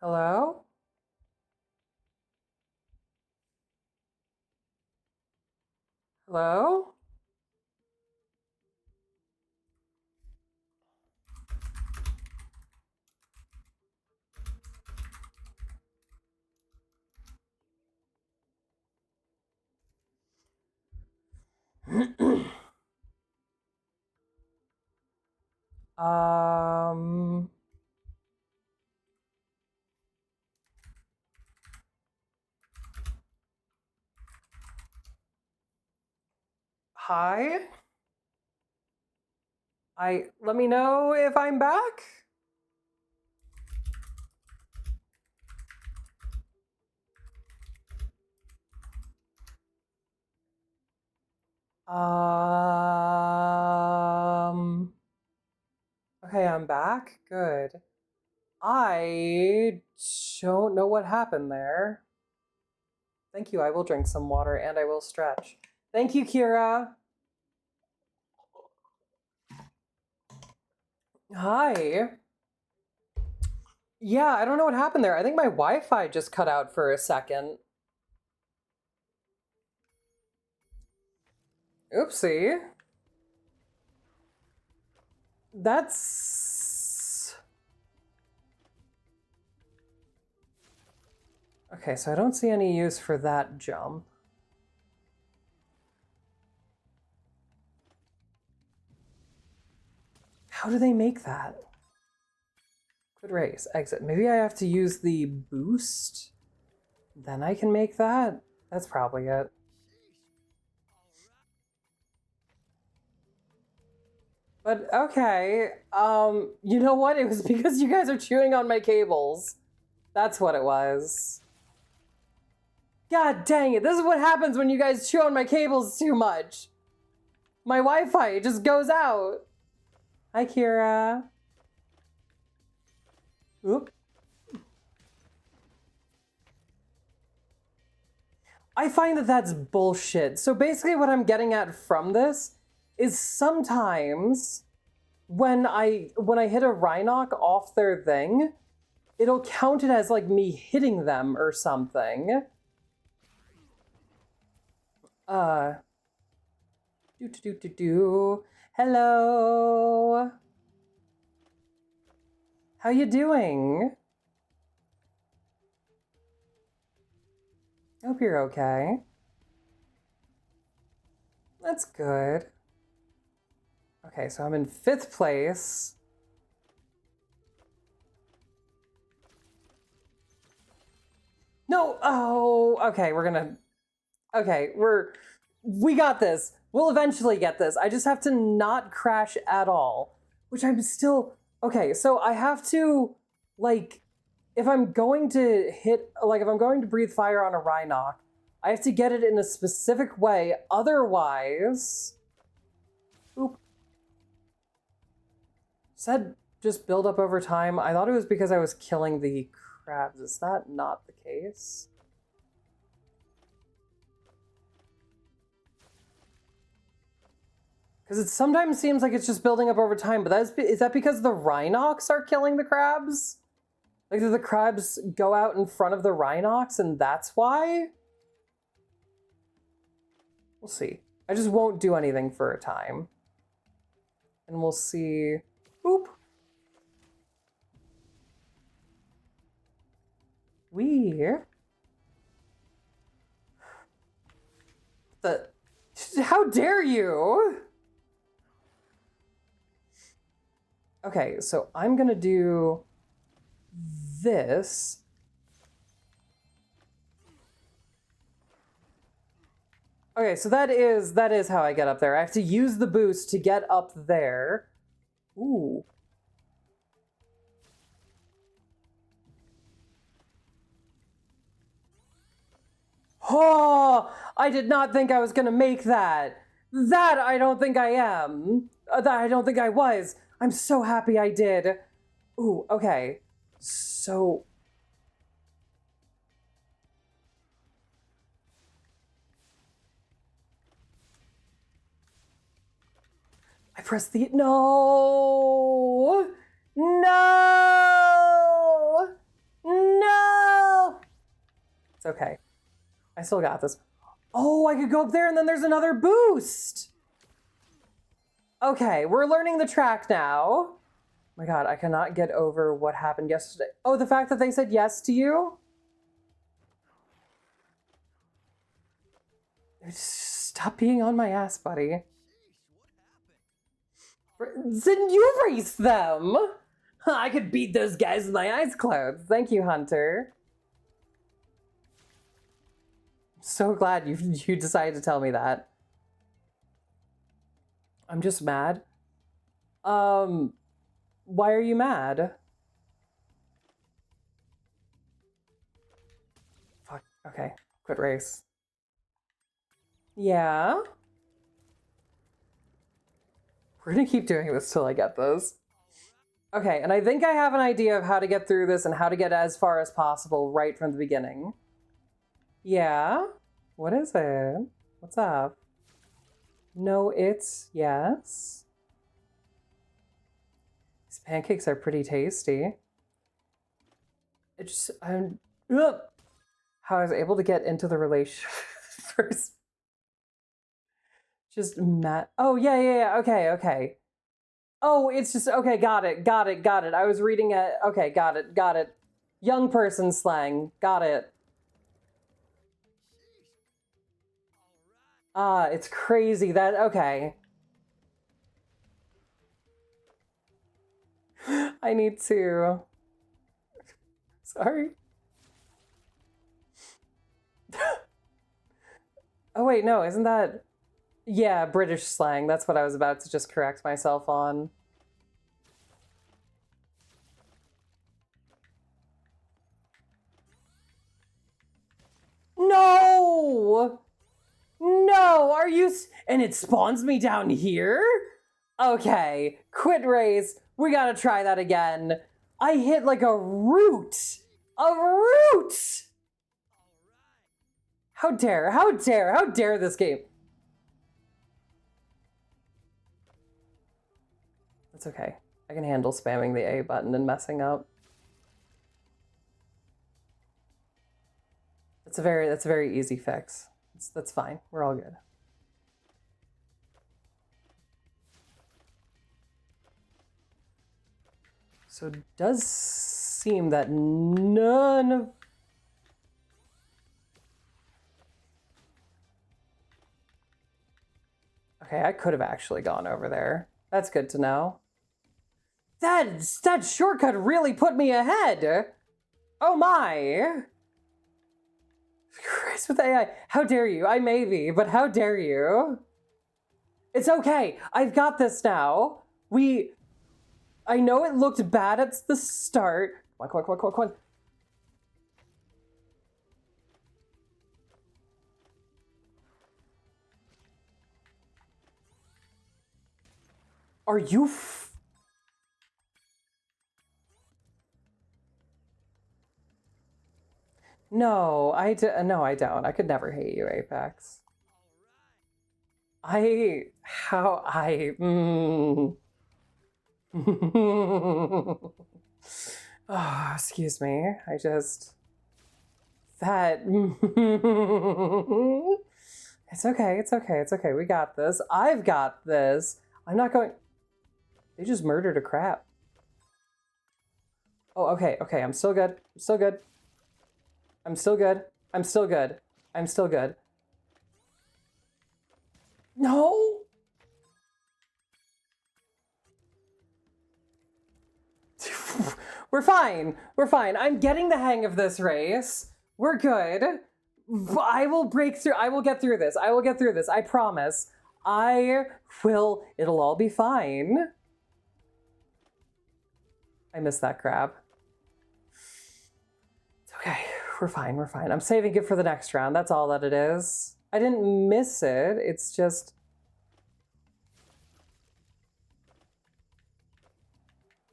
Hello? Hello? um, Hi? Let me know if I'm back? Um, okay, I'm back. Good. I don't know what happened there. Thank you. I will drink some water and I will stretch. Thank you, Kira. Hi. Yeah, I don't know what happened there. I think my Wi-Fi just cut out for a second. Oopsie. That's... Okay, so I don't see any use for that jump. How do they make that? Quit race, exit. Maybe I have to use the boost? Then I can make that? That's probably it. But okay, you know what? It was because you guys are chewing on my cables. That's what it was. God dang it, this is what happens when you guys chew on my cables too much. My Wi-Fi just goes out. Hi, Kira. Oop. I find that that's bullshit. So basically what I'm getting at from this is sometimes when I hit a Rhinoc off their thing, it'll count it as like me hitting them or something. Do. Hello. How you doing? Hope you're okay. That's good. Okay, so I'm in 5th place. No, oh, okay, we got this. We'll eventually get this. I just have to not crash at all, which I'm still, okay, so I have to, like, if I'm going to breathe fire on a Rhinoc, I have to get it in a specific way, otherwise, oop. Said just build up over time. I thought it was because I was killing the crabs. Is that not the case? Because it sometimes seems like it's just building up over time, but is that because the Rhinocs are killing the crabs? Like, do the crabs go out in front of the Rhinocs and that's why? We'll see. I just won't do anything for a time. And we'll see. Boop. How dare you? Okay, so I'm gonna do this. Okay, so that is how I get up there. I have to use the boost to get up there. Ooh. Oh, I did not think I was gonna make that. That I don't think I am. That I don't think I was. I'm so happy I did. Ooh, okay. So... I pressed the... No! No! okay. I still got this. Oh, I could go up there and then there's another boost. Okay, we're learning the track now. Oh my God, I cannot get over what happened yesterday. Oh, the fact that they said yes to you? Stop being on my ass, buddy. Then you race them! I could beat those guys with my eyes closed. Thank you, Hunter. I'm so glad you decided to tell me that. I'm just mad. Why are you mad? Fuck, okay. Quit race. Yeah? We're gonna keep doing this till I get those. Okay, and I think I have an idea of how to get through this and how to get as far as possible right from the beginning. Yeah? What is it? What's up? No, it's yes. These pancakes are pretty tasty. It's just, how I was able to get into the relationship first. Just Matt. Oh, yeah. Okay. Oh, it's just, okay, got it. I was reading it. Okay, got it. Young person slang. Got it. It's crazy that, okay. I need to. Sorry. Oh, wait, no, isn't that... Yeah, British slang. That's what I was about to just correct myself on. No! No, are you... And it spawns me down here? Okay, quit race. We gotta try that again. I hit like a root. A root! How dare this game? It's okay. I can handle spamming the A button and messing up. That's a very easy fix. That's fine. We're all good. So it does seem that none of... Okay, I could have actually gone over there. That's good to know. That shortcut really put me ahead. Oh my. Christ with AI. How dare you? I may be, but how dare you? It's okay. I've got this now. I know it looked bad at the start. Come on. Are you No, no, I don't. I could never hate you, Apex. Oh, excuse me. It's okay. We got this. I've got this. I'm not going... They just murdered a crab. Oh, okay. I'm still good. I'm still good. No! We're fine. I'm getting the hang of this race. We're good. I will break through. I will get through this. I promise. It'll all be fine. I missed that crab. It's okay. We're fine. I'm saving it for the next round. That's all that it is. I didn't miss it. It's just...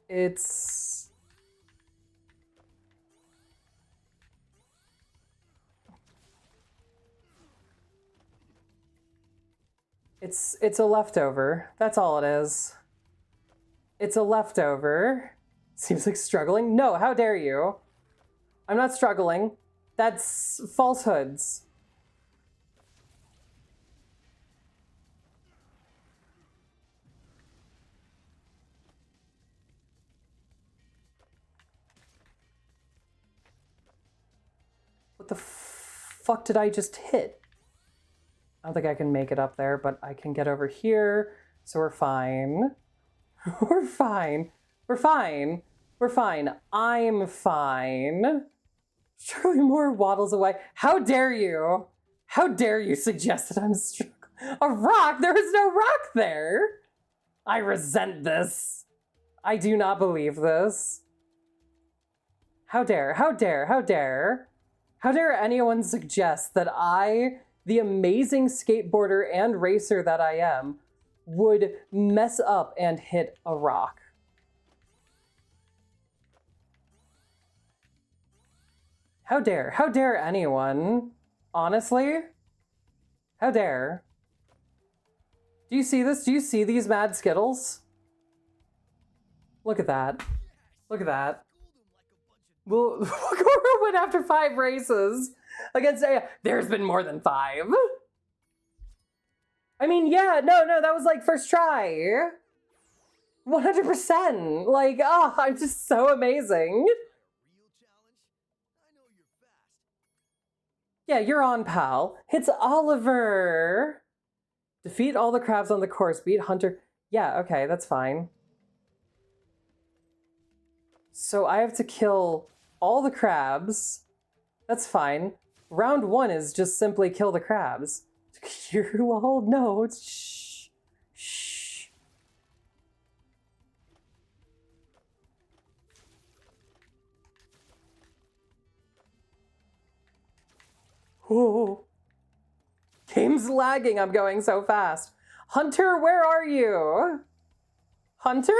It's a leftover. That's all it is. It's a leftover. Seems like struggling. No, how dare you? I'm not struggling. That's falsehoods. What the fuck did I just hit? I don't think I can make it up there, but I can get over here, so we're fine. We're fine. We're fine. We're fine. I'm fine. Surely more waddles away. How dare you? How dare you suggest that I'm struggling? A rock? There is no rock there. I resent this. I do not believe this. How dare, how dare, how dare. How dare anyone suggest that I, the amazing skateboarder and racer that I am, would mess up and hit a rock? How dare anyone? Honestly? How dare? Do you see this? Do you see these mad Skittles? Look at that. Look at that. We'll win after 5 races against there's been more than 5. I mean, yeah, no, that was like first try. 100%. Like, oh, I'm just so amazing. Yeah, you're on, pal. It's Oliver. Defeat all the crabs on the course. Beat Hunter. Yeah, okay, that's fine. So I have to kill all the crabs. That's fine. Round 1 is just simply kill the crabs. You're all no, it's shh. Shh. Oh. Game's lagging, I'm going so fast. Hunter, where are you? Hunter?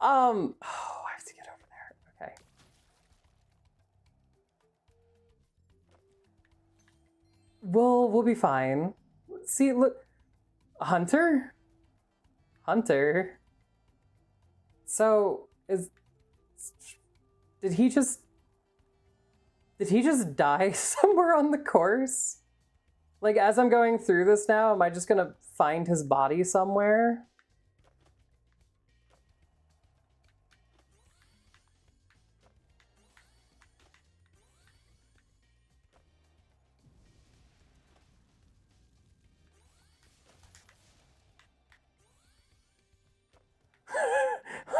Oh, I have to get over there. Okay. We'll be fine. See, look. Hunter? Hunter? So, did he just die somewhere on the course? Like, as I'm going through this now, am I just gonna find his body somewhere?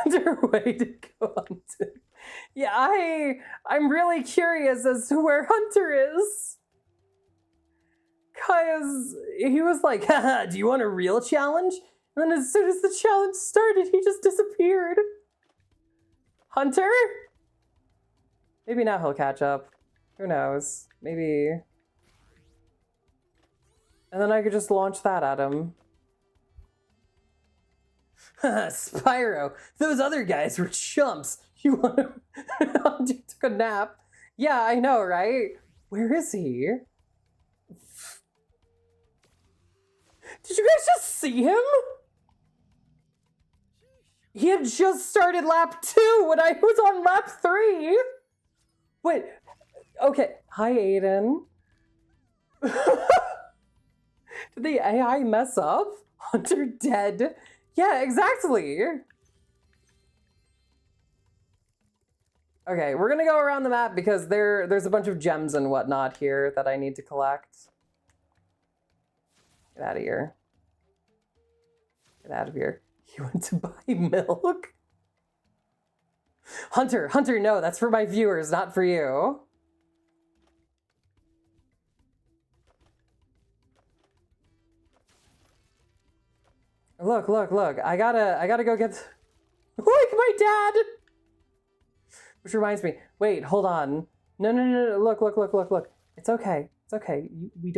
Hunter, way to go, Hunter. Yeah, I'm really curious as to where Hunter is. Cause he was like, haha, do you want a real challenge? And then as soon as the challenge started, he just disappeared. Hunter? Maybe now he'll catch up. Who knows? Maybe. And then I could just launch that at him. Spyro, those other guys were chumps. You want to... Hunter took a nap. Yeah, I know, right? Where is he? Did you guys just see him? He had just started lap 2 when I was on lap 3. Wait, okay. Hi, Aiden. Did the AI mess up? Hunter dead. Yeah, exactly. Okay, we're gonna go around the map because there's a bunch of gems and whatnot here that I need to collect. Get out of here. Get out of here. You went to buy milk? Hunter, no, that's for my viewers, not for you. Look. I gotta go get... Look, my dad! Which reminds me, wait, hold on. No, look. It's okay. We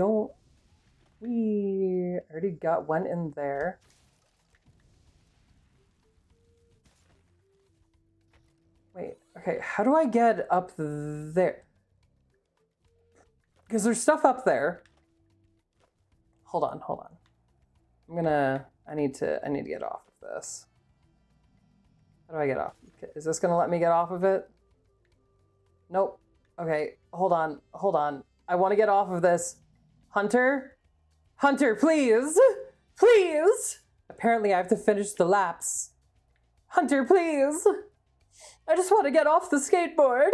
already went in there. Wait, okay, how do I get up there? Because there's stuff up there. Hold on. I need to get off of this. How do I get off? Is this gonna let me get off of it? Nope. Okay, hold on, hold on. I want to get off of this. Hunter? Hunter, please! Please! Apparently I have to finish the laps. Hunter, please! I just want to get off the skateboard.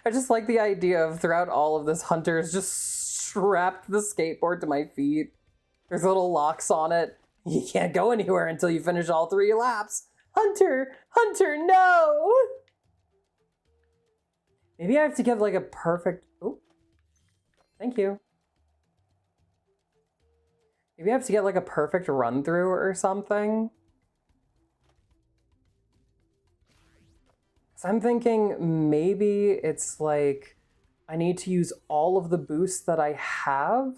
I just like the idea of throughout all of this, Hunter has just strapped the skateboard to my feet. There's little locks on it. You can't go anywhere until you finish all 3 laps. Hunter! Hunter, no! Maybe I have to get like a perfect... Oh, thank you. Maybe I have to get like a perfect run through or something. So I'm thinking maybe it's like I need to use all of the boosts that I have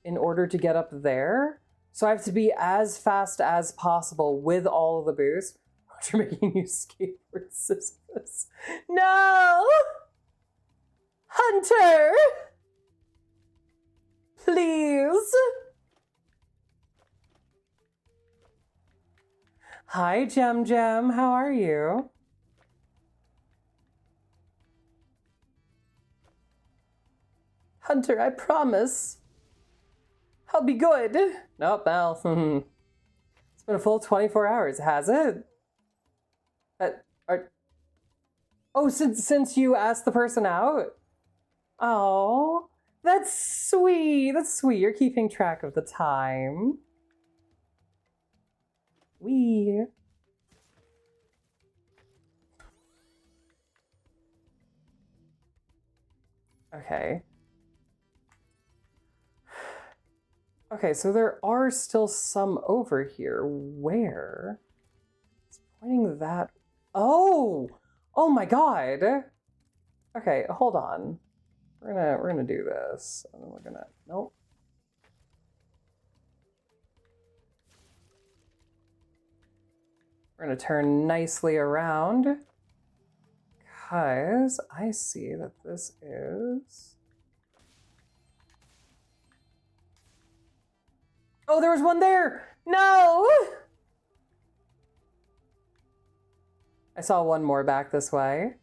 in order to get up there. So I have to be as fast as possible with all of the boosts. After making you skateboard Sisyphus. No! Hunter! Please! Hi, Jem Jem. How are you? Hunter, I promise. I'll be good. Nope, well, it's been a full 24 hours, has it? Oh, since you asked the person out? Oh, that's sweet. That's sweet. You're keeping track of the time. Wee. Okay. Okay, so there are still some over here. Where? It's pointing that... Oh! Oh my god! Okay, hold on. We're gonna do this. And then we're gonna... Nope. We're gonna turn nicely around. Because I see that this is... Oh, there was one there! No! I saw one more back this way.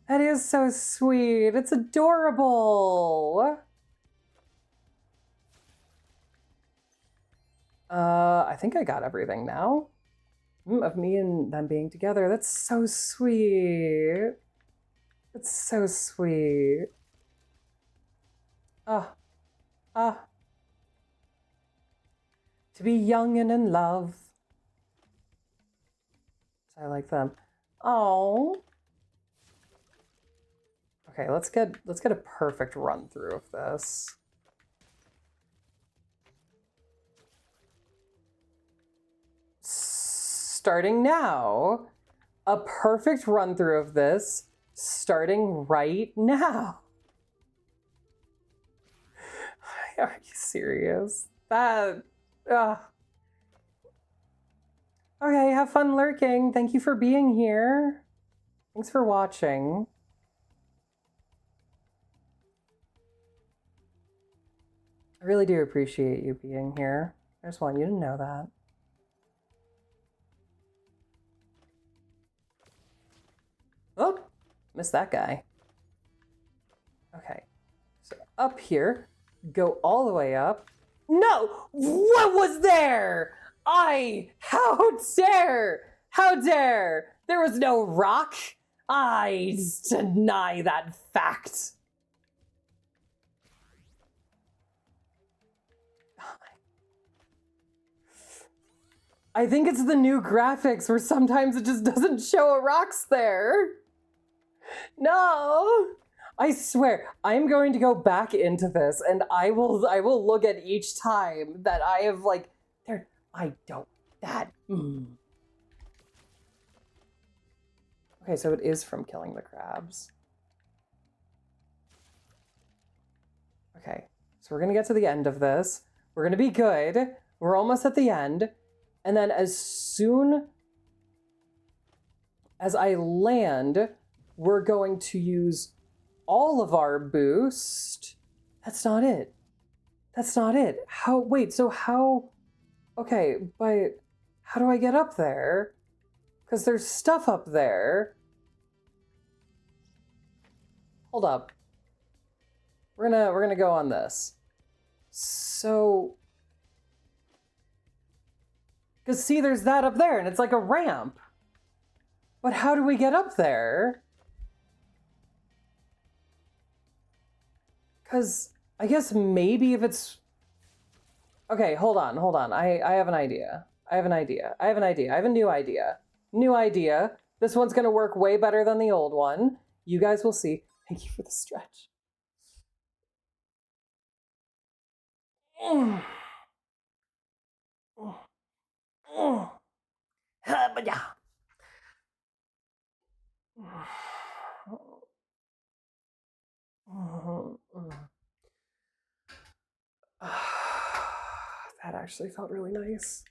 That is so sweet. It's adorable. I think I got everything now. Of me and them being together. That's so sweet. That's so sweet. Ah. Ah. To be young and in love. I like them. Oh. Okay, let's get a perfect run through of this. Starting now. A perfect run through of this starting right now. Are you serious? That Okay, have fun lurking. Thank you for being here. Thanks for watching. I really do appreciate you being here. I just want you to know that. Oh, missed that guy. Okay, so up here, go all the way up. No! What was there? How dare! How dare! There was no rock! I deny that fact. I think it's the new graphics where sometimes it just doesn't show a rocks there. No! I swear, I'm going to go back into this and I will look at each time that I have like there. I don't that. Okay, so it is from killing the crabs. Okay, so we're gonna get to the end of this. We're gonna be good. We're almost at the end. And then as soon as I land, we're going to use all of our boost. That's not it. That's not it. Wait, so how, okay, but how do I get up there? Because there's stuff up there. Hold up. We're gonna go on this. So, because see, there's that up there, and it's like a ramp. But how do we get up there? Because I guess maybe if it's... Okay, hold on. I have an idea. I have a new idea. New idea. This one's gonna work way better than the old one. You guys will see. Thank you for the stretch. That actually felt really nice.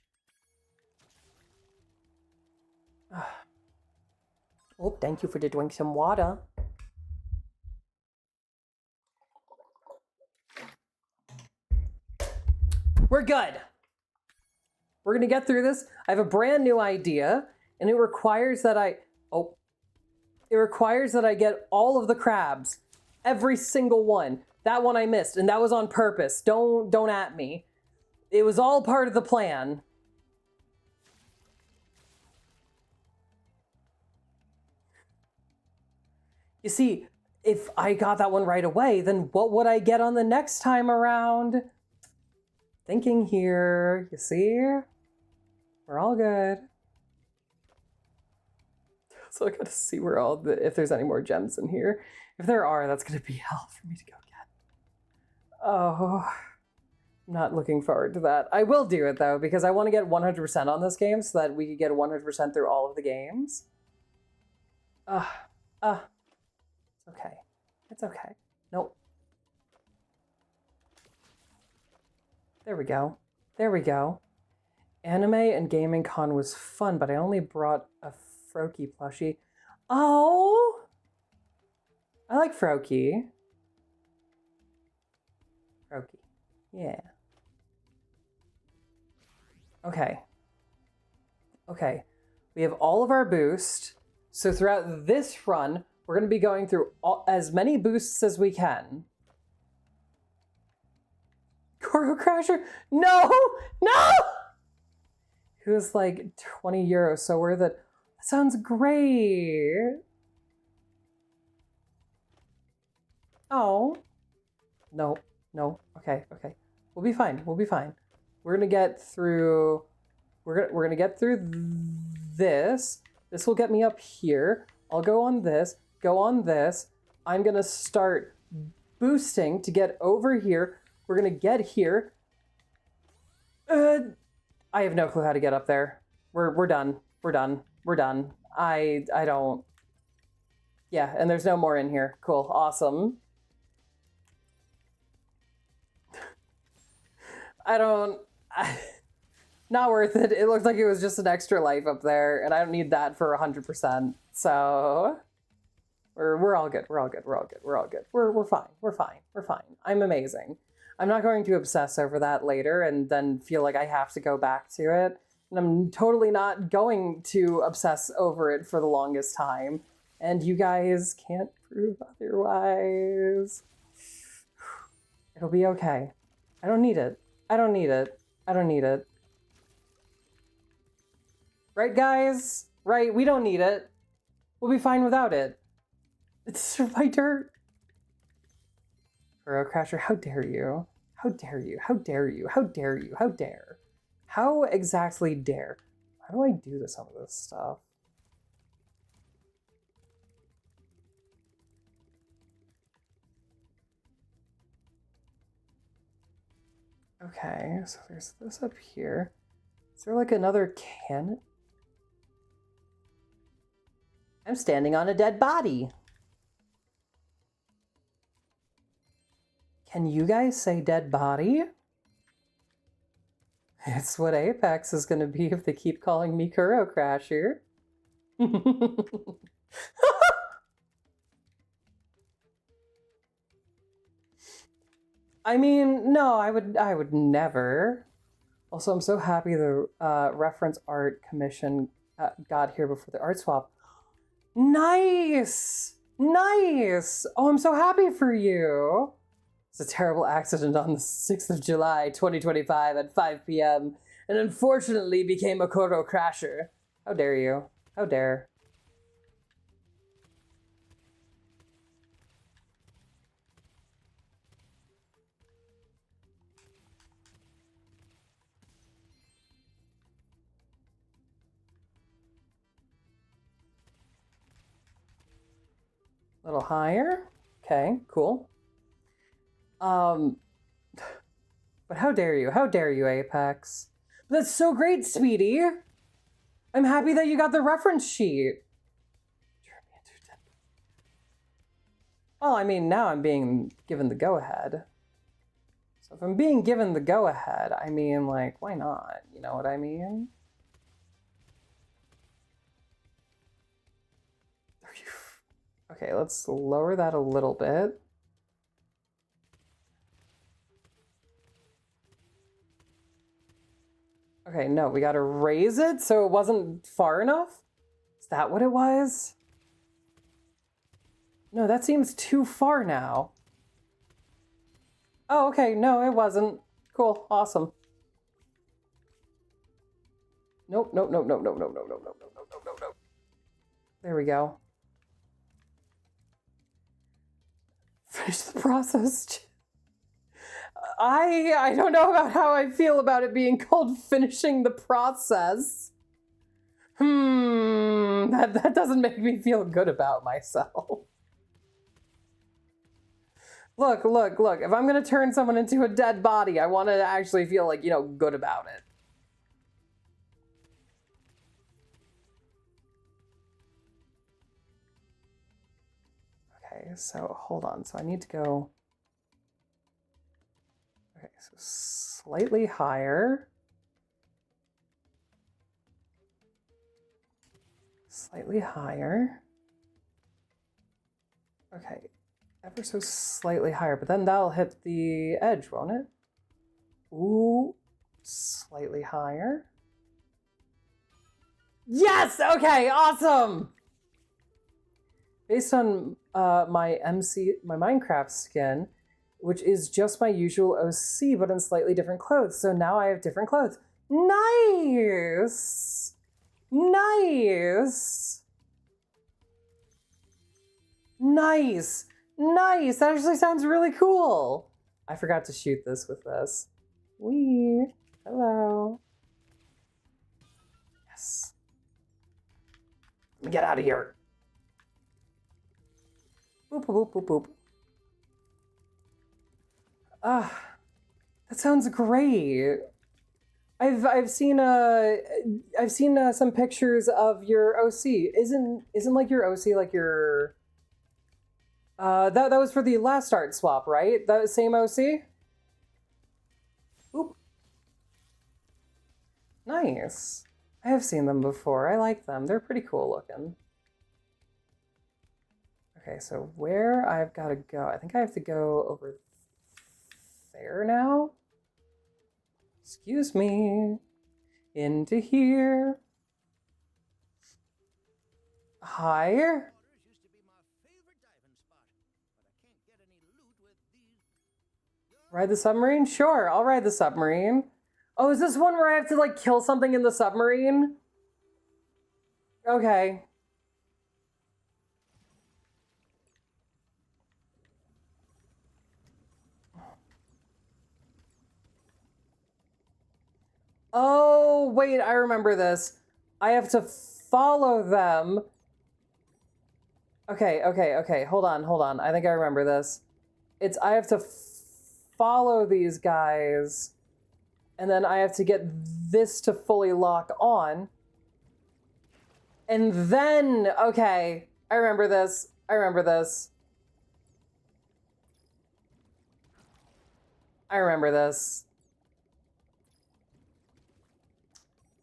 Oh, thank you for the drink some water. We're good. We're gonna get through this. I have a brand new idea, and it requires that I get all of the crabs. Every single one. That one I missed, and that was on purpose. Don't at me. It was all part of the plan. You see, if I got that one right away, then what would I get on the next time around? Thinking here, you see? We're all good. So I gotta see where if there's any more gems in here. If there are, that's gonna be hell for me to go get. Oh, I'm not looking forward to that. I will do it though, because I want to get 100% on this game so that we can get 100% through all of the games. It's okay. It's okay. Nope. There we go. There we go. Anime and gaming con was fun, but I only brought a Froakie plushie. Oh! I like Froakie. Froakie. Yeah. Okay. Okay. We have all of our boost. So throughout this run, we're going to be going through as many boosts as we can. Choro Crasher? No! No! It was like 20 euros, so worth it. That sounds great. Oh. No, no. Okay, okay. We'll be fine. We'll be fine. We're gonna get through. We're gonna get through this. This will get me up here. I'll go on this. Go on this. I'm gonna start boosting to get over here. We're gonna get here. I have no clue how to get up there. We're done. We're done. We're done. I don't. Yeah, and there's no more in here. Cool. Awesome. Not worth it. It looked like it was just an extra life up there, and I don't need that for 100%. So we're all good. We're all good. We're all good. We're all good. We're fine. We're fine. We're fine. I'm amazing. I'm not going to obsess over that later and then feel like I have to go back to it. And I'm totally not going to obsess over it for the longest time. And you guys can't prove otherwise. It'll be okay. I don't need it. I don't need it. I don't need it. Right, guys? Right? We don't need it. We'll be fine without it. It's my dirt. Choro Crasher, how dare you? How dare you? How dare you? How dare you? How dare? How exactly dare? How do I do some of this stuff? Okay, so there's this up here. Is there like another cannon? I'm standing on a dead body. Can you guys say dead body? It's what Apex is going to be if they keep calling me Choro Crasher. I mean, no, I would never. Also, I'm so happy the reference art commission got here before the art swap. Nice! Nice! Oh, I'm so happy for you. It's a terrible accident on the 6th of July, 2025 at 5 p.m. and unfortunately became a Koro crasher. How dare you? How dare. A little higher. Okay, cool. But how dare you? How dare you, Apex? That's so great, Speedy. I'm happy that you got the reference sheet. Well, I mean, now I'm being given the go-ahead. So if I'm being given the go-ahead, I mean, like, why not? You know what I mean? Okay, let's lower that a little bit. Okay, no, we gotta raise it so it wasn't far enough? Is that what it was? No, that seems too far now. Oh, okay, no, it wasn't. Cool, awesome. Nope, nope, nope, nope, nope, nope, nope, nope, nope, nope, nope, nope, nope. There we go. Finish the process. I don't know about how I feel about it being called finishing the process. That doesn't make me feel good about myself. Look, look, look. If I'm gonna turn someone into a dead body, I want to actually feel like, you know, good about it. Okay, so hold on. So I need to go... Okay, so slightly higher. Slightly higher. Okay, ever so slightly higher, but then that'll hit the edge, won't it? Ooh, slightly higher. Yes! Okay, awesome! Based on my Minecraft skin, which is just my usual OC, but in slightly different clothes. So now I have different clothes. Nice! Nice! Nice! Nice! That actually sounds really cool! I forgot to shoot this with this. Wee! Hello. Yes. Let me get out of here. Boop, boop, boop, boop. That sounds great. I've seen some pictures of your OC. Isn't like your OC like your that was for the last art swap, right? That same OC? Oop. Nice. I have seen them before. I like them. They're pretty cool looking. Okay, so where I've got to go? I think I have to go over there now. Excuse me. Into here. Higher. Ride the submarine? Sure, I'll ride the submarine. Oh, is this one where I have to, like, kill something in the submarine? Okay. Oh, wait, I remember this. I have to follow them. Okay, okay, okay. Hold on, hold on. I think I remember this. I have to follow these guys, and then I have to get this to fully lock on. And then, okay, I remember this. I remember this. I remember this.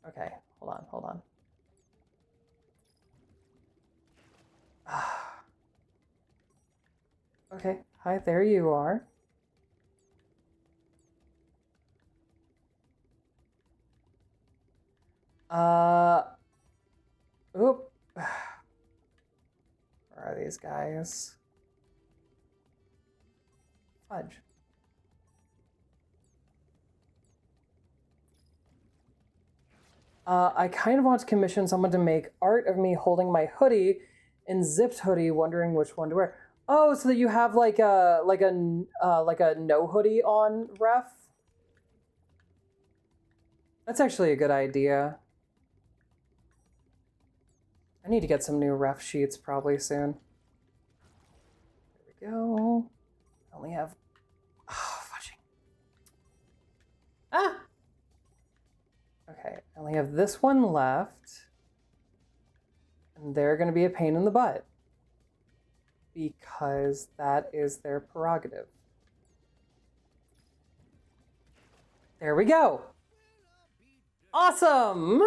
Okay, hold on, hold on. Okay, hi, there you are. Oop. Where are these guys? Fudge. I kind of want to commission someone to make art of me holding my hoodie and zipped hoodie, wondering which one to wear. Oh, so that you have like a no hoodie on, ref. That's actually a good idea. I need to get some new ref sheets probably soon. There we go. I only have. Oh, fudging. Ah. Okay, I only have this one left. And they're going to be a pain in the butt. Because that is their prerogative. There we go. Awesome!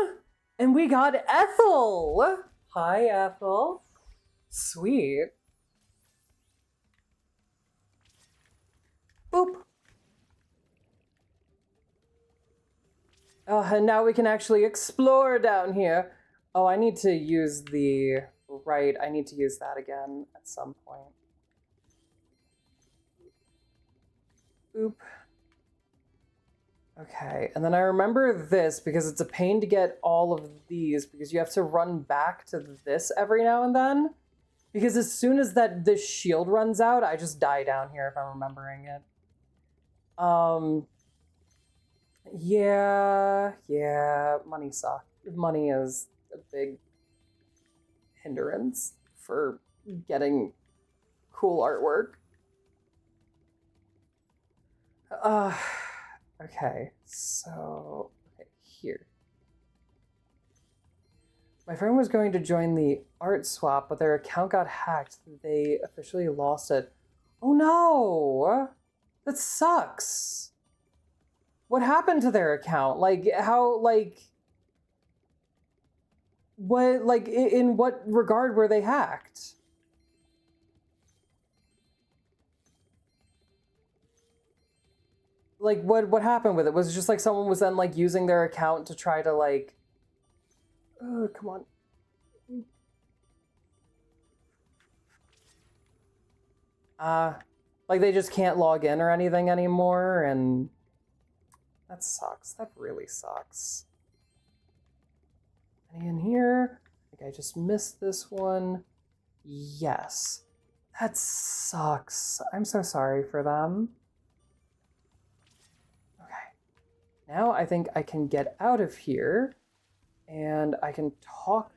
And we got Ethel! Hi, Ethel. Sweet. Boop. Oh, and now we can actually explore down here. Oh, I need to use the... Right, I need to use that again at some point. Oop. Okay, and then I remember this because it's a pain to get all of these because you have to run back to this every now and then. Because as soon as this shield runs out, I just die down here if I'm remembering it. Yeah, money sucks. Money is a big hindrance for getting cool artwork. Okay, so here. My friend was going to join the art swap, but their account got hacked. They officially lost it. Oh no! That sucks! What happened to their account? Like, how, like... What, like, in what regard were they hacked? Like, what happened with it? Was it just like someone was then, like, using their account to try to, like... Oh, come on. Like, they just can't log in or anything anymore, and... That sucks. That really sucks. Any in here? I think I just missed this one. Yes. That sucks. I'm so sorry for them. Okay. Now I think I can get out of here, and I can talk.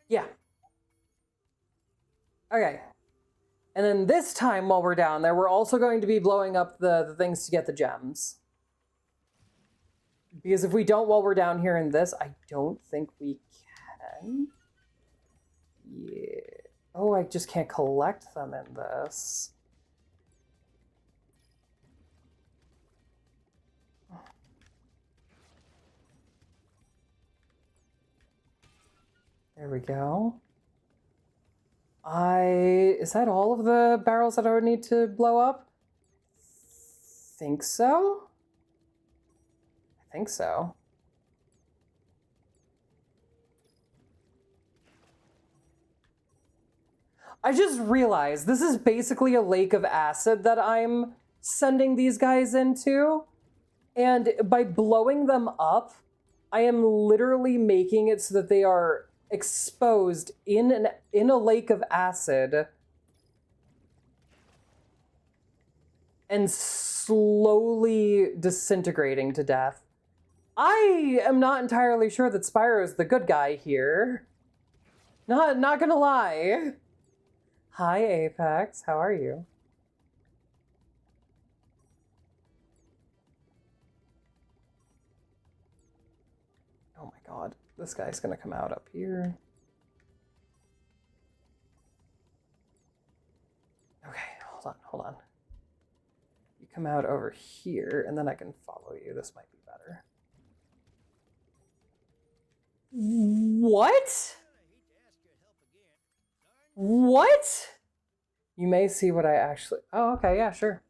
Yeah. Okay. And then this time while we're down there, we're also going to be blowing up the things to get the gems. Because if we don't while we're down here in this, I don't think we can. Yeah. Oh, I just can't collect them in this. There we go. Is that all of the barrels that I would need to blow up? Think so? I think so. I just realized this is basically a lake of acid that I'm sending these guys into. And by blowing them up, I am literally making it so that they are exposed in a lake of acid and slowly disintegrating to death. I am not entirely sure that Spyro is the good guy here. Not gonna lie. Hi, Apex. How are you? Oh my god. This guy's gonna come out up here. Okay, hold on. You come out over here, and then I can follow you. This might be better. What? What? You may see what I actually... Oh, okay, yeah, sure.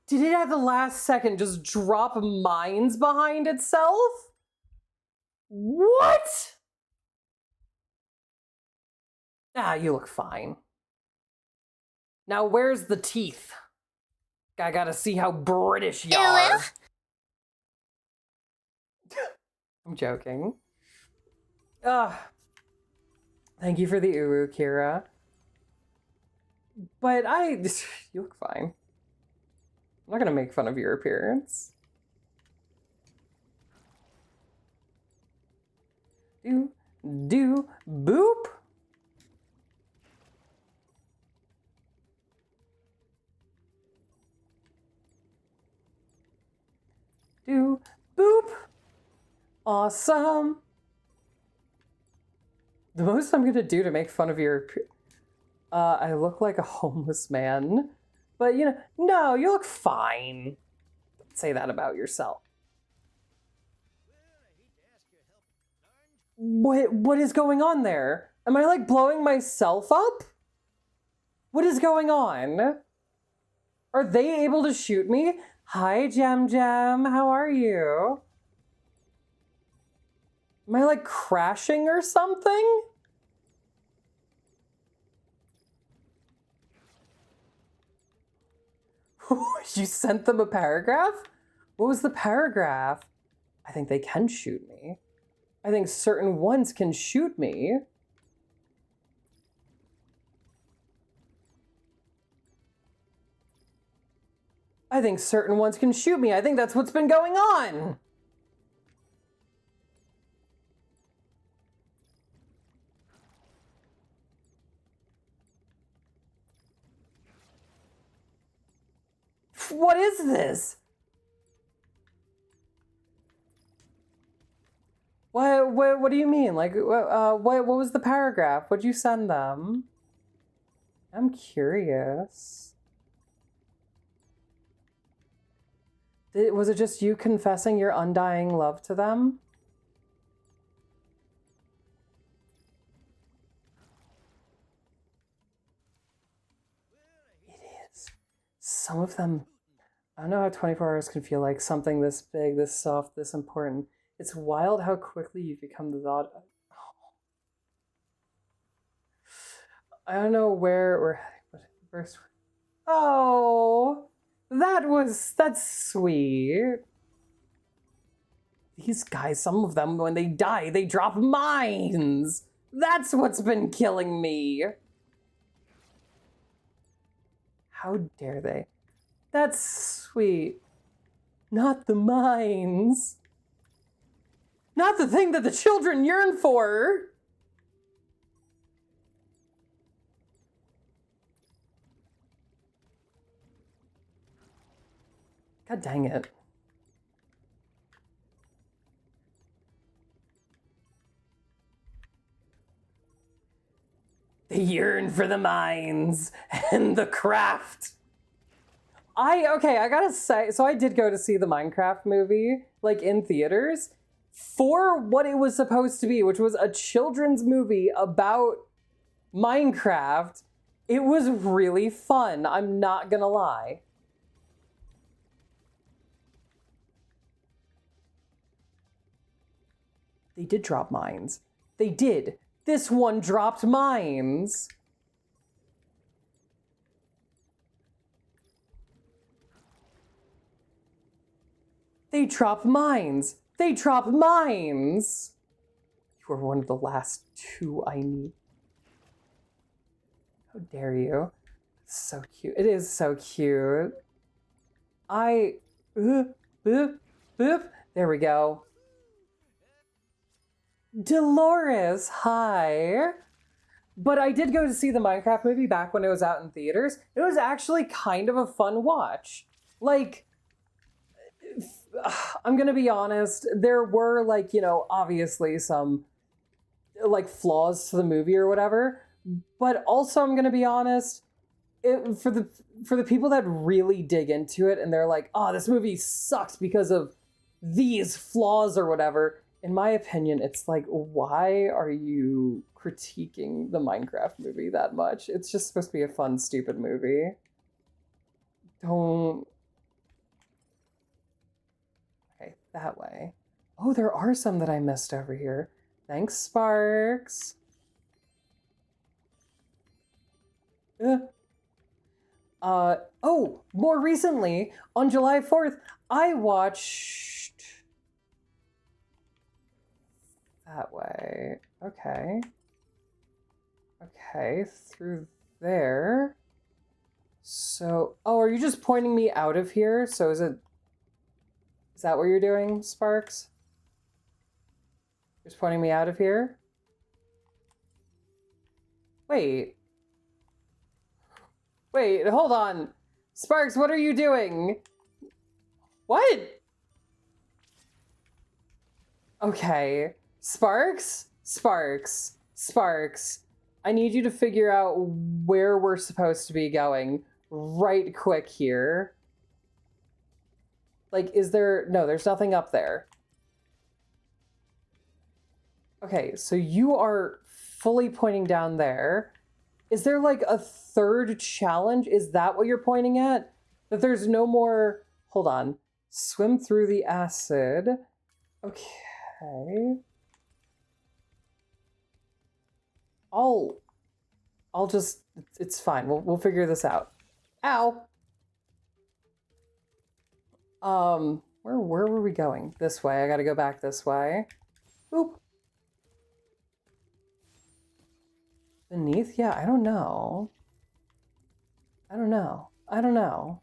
Did it at the last second just drop mines behind itself? What? Ah, you look fine. Now where's the teeth? I gotta see how British you are. I'm joking. Thank you for the uru, Kira. But you look fine. I'm not gonna make fun of your appearance. Boop. Boop. Awesome. The most I'm gonna do to make fun of your I look like a homeless man. But you know, no, you look fine. Don't say that about yourself. What is going on there? Am I like blowing myself up? What is going on? Are they able to shoot me? Hi, Jam Jam, how are you? Am I like crashing or something? You sent them a paragraph? What was the paragraph? I think they can shoot me. I think certain ones can shoot me. I think certain ones can shoot me. I think that's what's been going on. What is this? What do you mean? Like, what was the paragraph? What'd you send them? I'm curious. Was it just you confessing your undying love to them? It is. Some of them, I don't know how 24 hours can feel like something this big, this soft, this important. It's wild how quickly you become the thought. I don't know where first. Oh, that's sweet. These guys, some of them, when they die, they drop mines. That's what's been killing me. How dare they? That's sweet. Not the mines. Not the thing that the children yearn for. God dang it. They yearn for the mines and the craft. Okay, I gotta say, so I did go to see the Minecraft movie, like in theaters, for what it was supposed to be, which was a children's movie about Minecraft. It was really fun, I'm not gonna lie. They did drop mines. They did. This one dropped mines. They drop mines. They drop mines. You are one of the last two I need. How dare you? So cute. It is so cute. Boop, boop. There we go. Dolores, hi. But I did go to see the Minecraft movie back when it was out in theaters. It was actually kind of a fun watch. Like, I'm gonna be honest, there were like, you know, obviously some like flaws to the movie or whatever, but also I'm gonna be honest, for the people that really dig into it and they're like, oh, this movie sucks because of these flaws or whatever, in my opinion, it's like, why are you critiquing the Minecraft movie that much? It's just supposed to be a fun, stupid movie. Don't... Okay, that way. Oh, there are some that I missed over here. Thanks, Sparks. Oh, more recently, on July 4th, I watched... That way. Okay. Okay, through there. So, oh, are you just pointing me out of here? So is that what you're doing, Sparks? Just pointing me out of here? Wait. Wait, hold on. Sparks, what are you doing? What? Okay. Sparks? Sparks. Sparks. I need you to figure out where we're supposed to be going right quick here. Like, is there... No, there's nothing up there. Okay, so you are fully pointing down there. Is there like a third challenge? Is that what you're pointing at? That there's no more... Hold on. Swim through the acid. Okay. I'll just... It's fine. We'll figure this out. Ow! Where were we going? This way. I gotta go back this way. Oop. Beneath? Yeah, I don't know. I don't know. I don't know.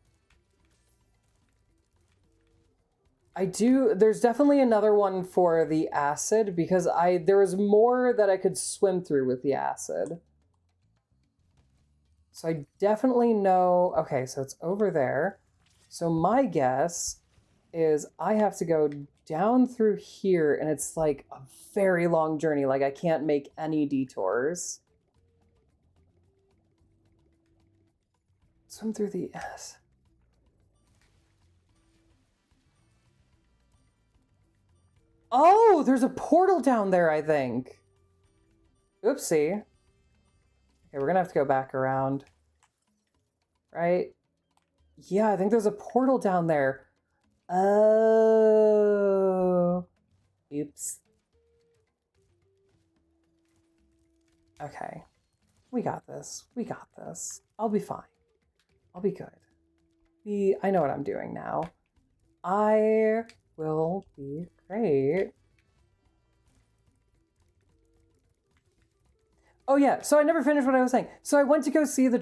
There's definitely another one for the acid because there was more that I could swim through with the acid. So I definitely know, okay, so it's over there. So my guess is I have to go down through here and it's like a very long journey. Like I can't make any detours. Swim through the acid. Oh, there's a portal down there, I think. Oopsie. Okay, we're gonna have to go back around. Right? Yeah, I think there's a portal down there. Oh. Oops. Okay. We got this. We got this. I'll be fine. I'll be good. I know what I'm doing now. I will be great. Oh yeah, so I never finished what I was saying. So I went to go see the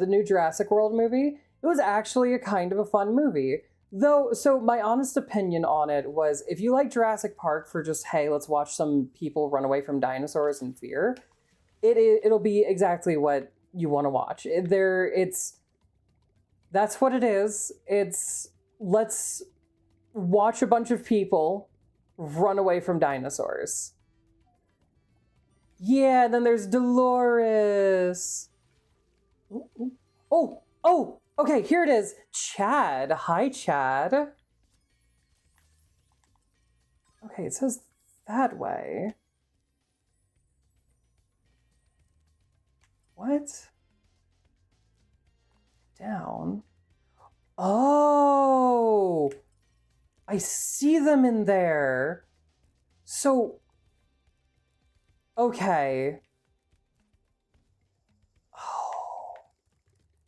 new Jurassic World movie. It was actually a kind of a fun movie. Though, so my honest opinion on it was, if you like Jurassic Park for just, hey, let's watch some people run away from dinosaurs in fear, it'll be exactly what you want to watch. That's what it is. Let's watch a bunch of people run away from dinosaurs. Yeah, then there's Dolores. Oh, okay, here it is. Chad. Hi, Chad. Okay, it says that way. What? Down. Oh, I see them in there. So, okay. Oh,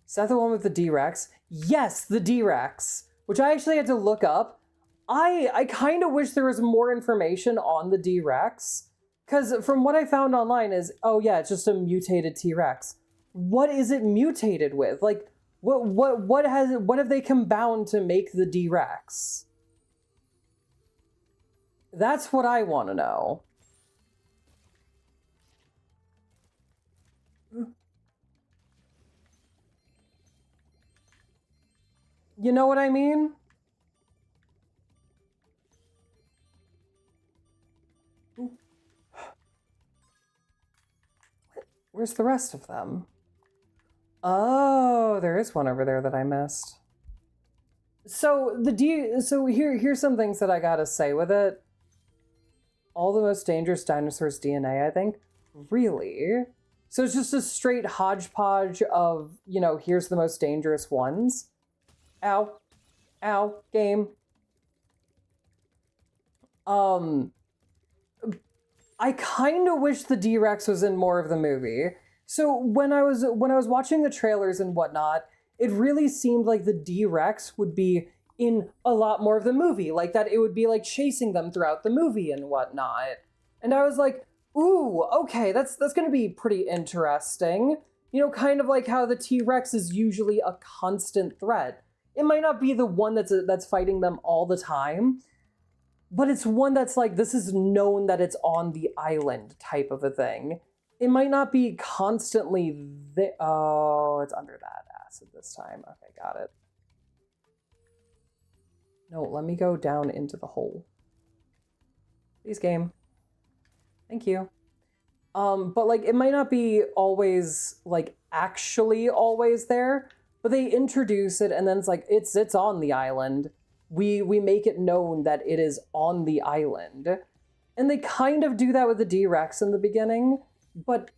is that the one with the D-Rex? Yes, the D-Rex, which I actually had to look up. I kind of wish there was more information on the D-Rex, because from what I found online is, oh yeah, it's just a mutated T-Rex. What is it mutated with? Like, what have they combined to make the D-Rex? That's what I want to know. You know what I mean? Where's the rest of them? Oh, there is one over there that I missed. So here's some things that I gotta say with it. All the most dangerous dinosaurs DNA, I think. Really? So it's just a straight hodgepodge of, here's the most dangerous ones. Ow. Ow. Game. I kind of wish the D-Rex was in more of the movie. So when I was watching the trailers and whatnot, it really seemed like the D-Rex would be in a lot more of the movie, like that it would be like chasing them throughout the movie and whatnot. And I was like, ooh, okay, that's gonna be pretty interesting. You know, kind of like how the T-Rex is usually a constant threat. It might not be the one that's fighting them all the time, but it's one that's like, this is known that it's on the island type of a thing. It might not be constantly oh, it's under that acid this time. Okay, got it. No, let me go down into the hole. Please, game. Thank you. But like, it might not be always, like, actually always there, but they introduce it and then it's like, it's on the island. We make it known that it is on the island. And they kind of do that with the D-Rex in the beginning, but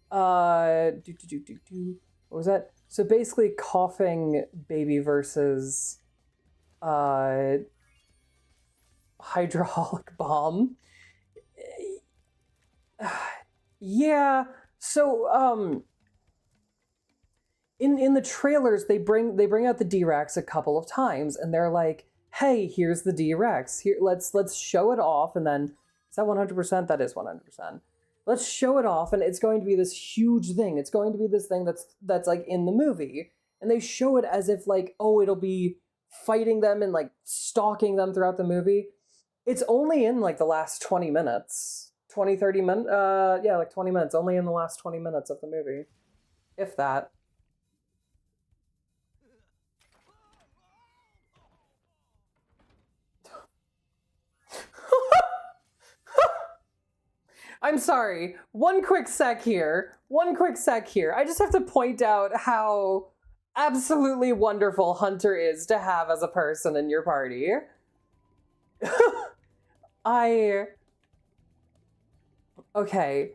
what was that? So basically coughing baby versus hydraulic bomb. Yeah, so in the trailers they bring out the D-Rex a couple of times and they're like, hey, here's the D-Rex. Here, let's show it off, and then is that 100%? That is 100%. Let's show it off, and it's going to be this huge thing. It's going to be this thing that's like in the movie. And they show it as if like, oh, it'll be fighting them and like stalking them throughout the movie. It's only in like the last 20 minutes. 20, 30 minutes? Yeah, like 20 minutes. Only in the last 20 minutes of the movie. If that. I'm sorry. One quick sec here. I just have to point out how absolutely wonderful Hunter is to have as a person in your party. Okay.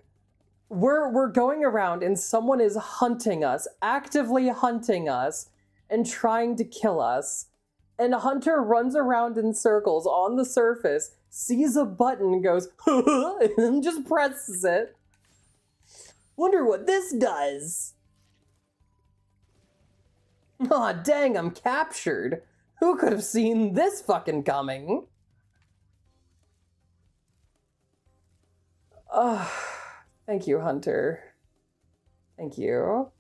We're going around and someone is hunting us, actively hunting us, and trying to kill us. And Hunter runs around in circles on the surface, sees a button, goes, and just presses it. Wonder what this does. Aw, dang, I'm captured. Who could have seen this fucking coming? Thank you, Hunter. Thank you.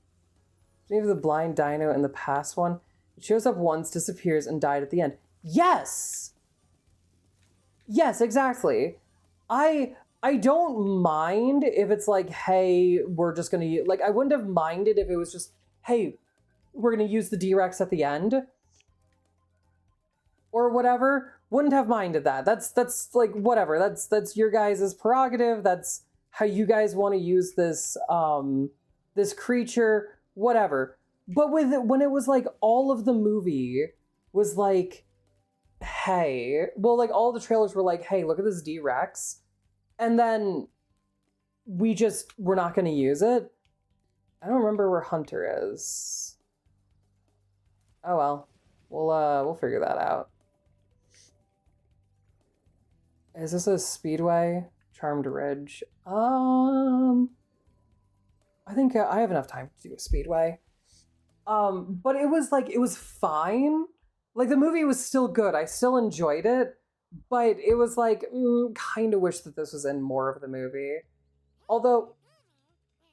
Maybe the blind dino in the past one. It shows up once, disappears, and died at the end. Yes! Yes, exactly. I don't mind if it's like, hey, we're just gonna use, like, I wouldn't have minded if it was just, hey, we're gonna use the D-Rex at the end. Or whatever. Wouldn't have minded that. That's like, whatever. That's your guys' prerogative. That's how you guys want to use this, this creature, whatever. But when it was like all of the movie was like, hey, well, like all the trailers were like, hey, look at this D-Rex. And then we're not going to use it. I don't remember where Hunter is. Oh, well, we'll figure that out. Is this a speedway? Charmed Ridge. I think I have enough time to do a speedway. But it was fine. Like, the movie was still good. I still enjoyed it, but it was like, kind of wish that this was in more of the movie. Although,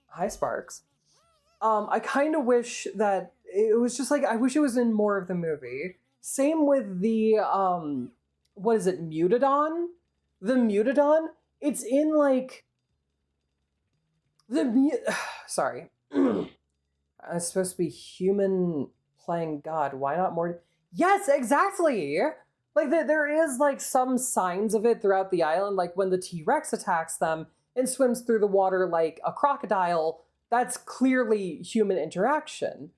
hi Sparks. I kind of wish that it was just like, I wish it was in more of the movie. Same with the, what is it, Mutadon? The Mutadon? It's in like, sorry. It's supposed to be human playing God. Why not more? Yes, exactly. Like there is like some signs of it throughout the island. Like when the T-Rex attacks them and swims through the water like a crocodile, that's clearly human interaction.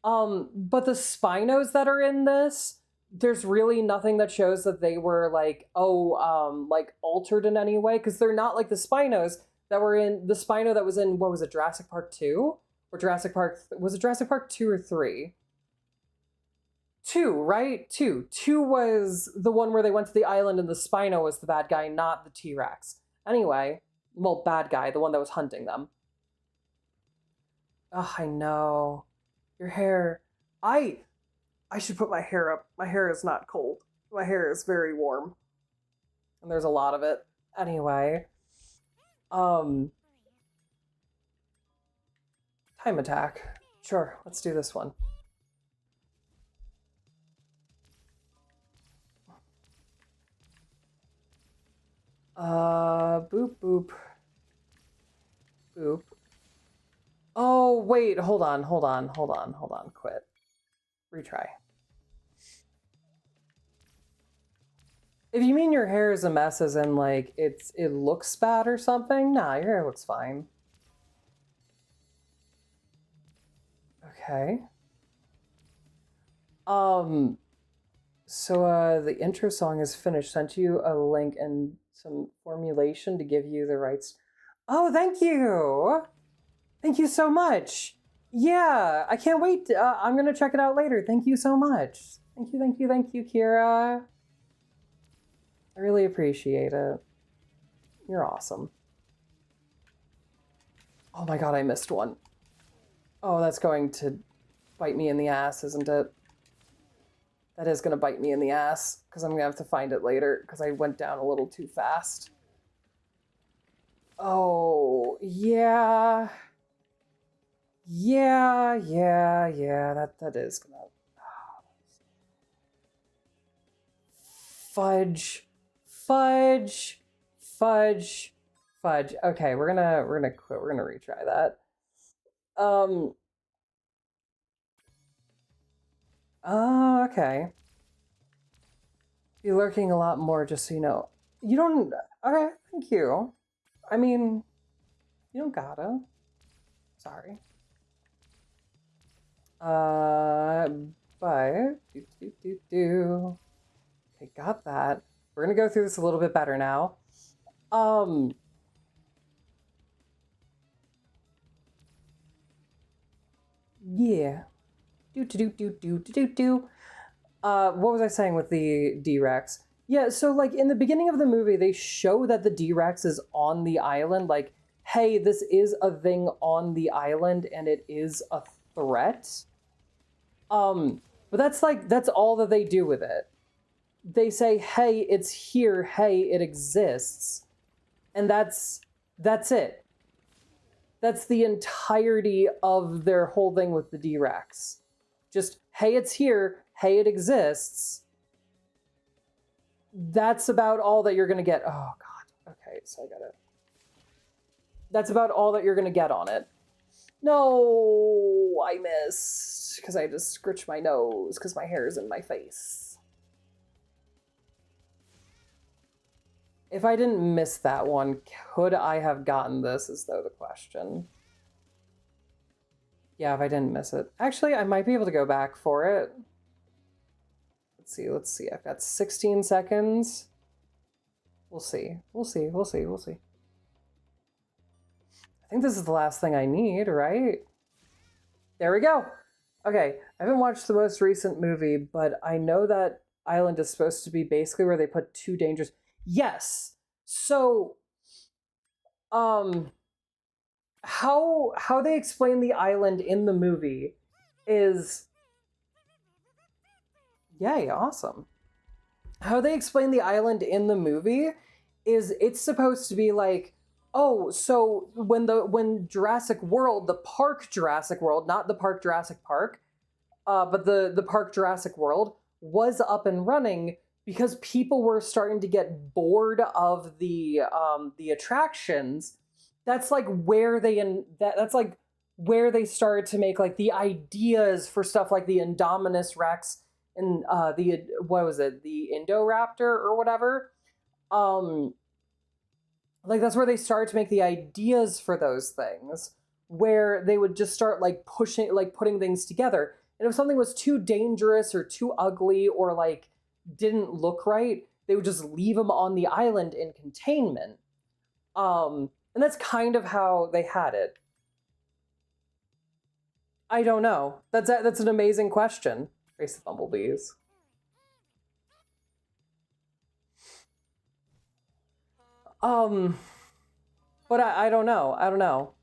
But the Spinos that are in this, there's really nothing that shows that they were like, like altered in any way. Cause they're not like the Spinos that were in the Spino that was in, what was it, Jurassic Park 2? Or Jurassic Park, was it Jurassic Park 2 or 3? 2, right? 2. 2 was the one where they went to the island and the Spino was the bad guy, not the T-Rex. Anyway, well, bad guy, the one that was hunting them. Ugh, I know. Your hair. I should put my hair up. My hair is not cold. My hair is very warm. And there's a lot of it. Anyway. Time attack. Sure, let's do this one. Boop, boop. Boop. Oh, wait, hold on, quit. Retry. If you mean your hair is a mess as in, like, it looks bad or something, nah, your hair looks fine. Okay. So, the intro song is finished. Sent you a link and some formulation to give you the rights. Oh, thank you! Thank you so much! Yeah, I can't wait. I'm gonna check it out later. Thank you so much. Thank you, Kira. I really appreciate it. You're awesome. Oh my god, I missed one. Oh, that's going to bite me in the ass, isn't it? That is going to bite me in the ass, because I'm going to have to find it later, because I went down a little too fast. Oh, yeah. Yeah, that is going to... Fudge. Okay, we're gonna quit. We're gonna retry that. Okay. Be lurking a lot more, just so you know. You don't... Okay, thank you. I mean, you don't gotta. Sorry. But... Okay, got that. We're gonna go through this a little bit better now. Yeah. What was I saying with the D-Rex? Yeah, so like in the beginning of the movie, they show that the D-Rex is on the island. Like, hey, this is a thing on the island and it is a threat. But that's all that they do with it. They say, hey, it's here, hey, it exists. And that's it. That's the entirety of their whole thing with the D-Rex. Just, hey, it's here, hey, it exists. That's about all that you're gonna get. Oh, God. Okay, so I gotta... That's about all that you're gonna get on it. No, I missed. Because I just scritched my nose, because my hair is in my face. If I didn't miss that one, could I have gotten this, is though the question. Yeah, if I didn't miss it. Actually, I might be able to go back for it. Let's see. I've got 16 seconds. We'll see. I think this is the last thing I need, right? There we go. Okay, I haven't watched the most recent movie, but I know that island is supposed to be basically where they put two dangerous... Yes. So, how they explain the island in the movie is... Yay, awesome. How they explain the island in the movie is it's supposed to be like, oh, so when Jurassic World, the park Jurassic World, not the park Jurassic Park, but the park Jurassic World was up and running because people were starting to get bored of the attractions. That's like where that's like where they started to make like the ideas for stuff like the Indominus Rex and the Indoraptor or whatever. Like that's where they started to make the ideas for those things, where they would just start like putting things together. And if something was too dangerous or too ugly or like didn't look right, they would just leave them on the island in containment. And that's kind of how they had it. I don't know. That's an amazing question. Face the bumblebees. But I don't know. I don't know.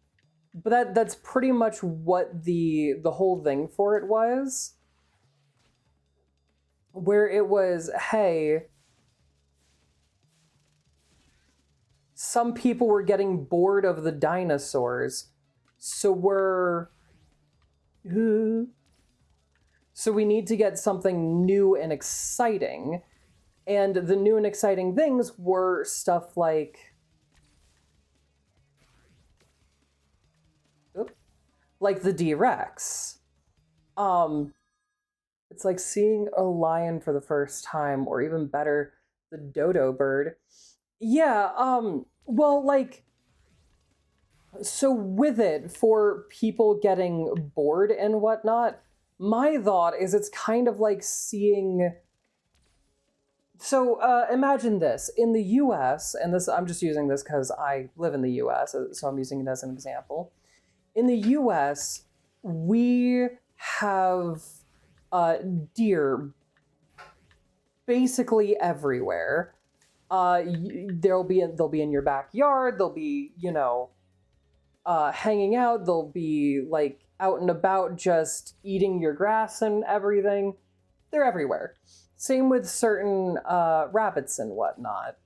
But that's pretty much what the whole thing for it was. Where it was, hey, some people were getting bored of the dinosaurs, so we need to get something new and exciting. And the new and exciting things were stuff like the D-Rex. It's like seeing a lion for the first time, or even better, the dodo bird. Yeah, well, like, so with it, for people getting bored and whatnot, my thought is it's kind of like seeing... So imagine this. In the US, and this I'm just using this because I live in the US, so I'm using it as an example. In the US, we have deer basically everywhere. They'll be in your backyard. They'll be, hanging out. They'll be like out and about, just eating your grass and everything. They're everywhere. Same with certain rabbits and whatnot.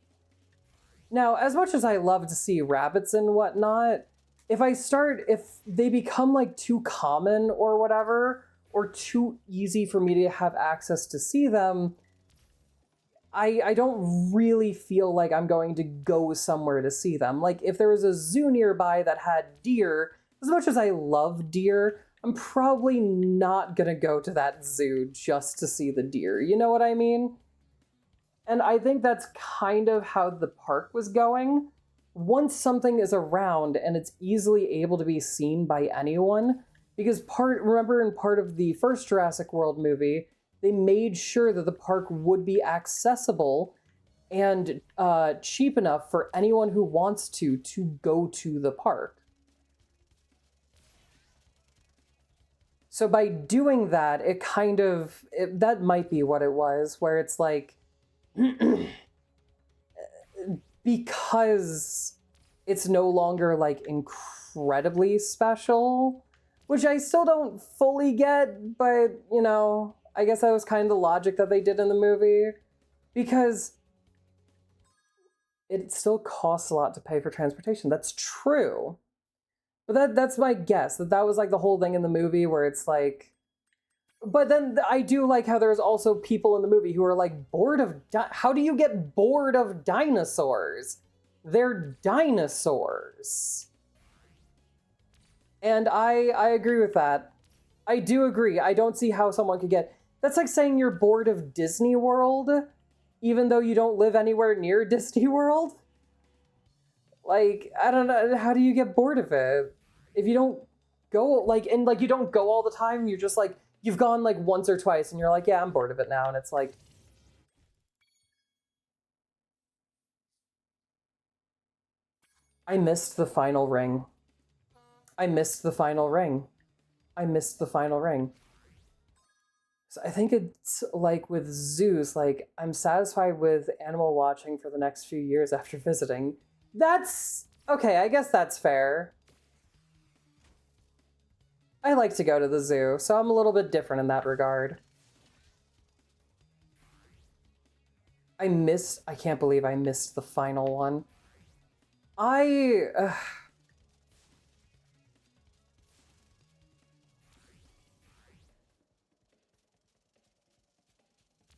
Now, as much as I love to see rabbits and whatnot, if they become like too common or whatever, or too easy for me to have access to see them, I don't really feel like I'm going to go somewhere to see them. Like, if there was a zoo nearby that had deer, as much as I love deer, I'm probably not gonna go to that zoo just to see the deer. You know what I mean? And I think that's kind of how the park was going. Once something is around and it's easily able to be seen by anyone, because remember in part of the first Jurassic World movie, they made sure that the park would be accessible and cheap enough for anyone who wants to go to the park. So by doing that, that might be what it was, where it's like, because it's no longer like incredibly special, which I still don't fully get, but I guess that was kind of the logic that they did in the movie, because it still costs a lot to pay for transportation. That's true. But that's my guess, that was like the whole thing in the movie where it's like... But then I do like how there's also people in the movie who are like bored of... How do you get bored of dinosaurs? They're dinosaurs. And I agree with that. I do agree. I don't see how someone could get... That's like saying you're bored of Disney World, even though you don't live anywhere near Disney World. Like, I don't know, how do you get bored of it? If you don't go, you don't go all the time, you're just like, you've gone like once or twice, and you're like, yeah, I'm bored of it now, and it's like... I missed the final ring. I missed the final ring. I missed the final ring. So I think it's like with zoos, like, I'm satisfied with animal watching for the next few years after visiting. That's... okay, I guess that's fair. I like to go to the zoo, so I'm a little bit different in that regard. I can't believe I missed the final one.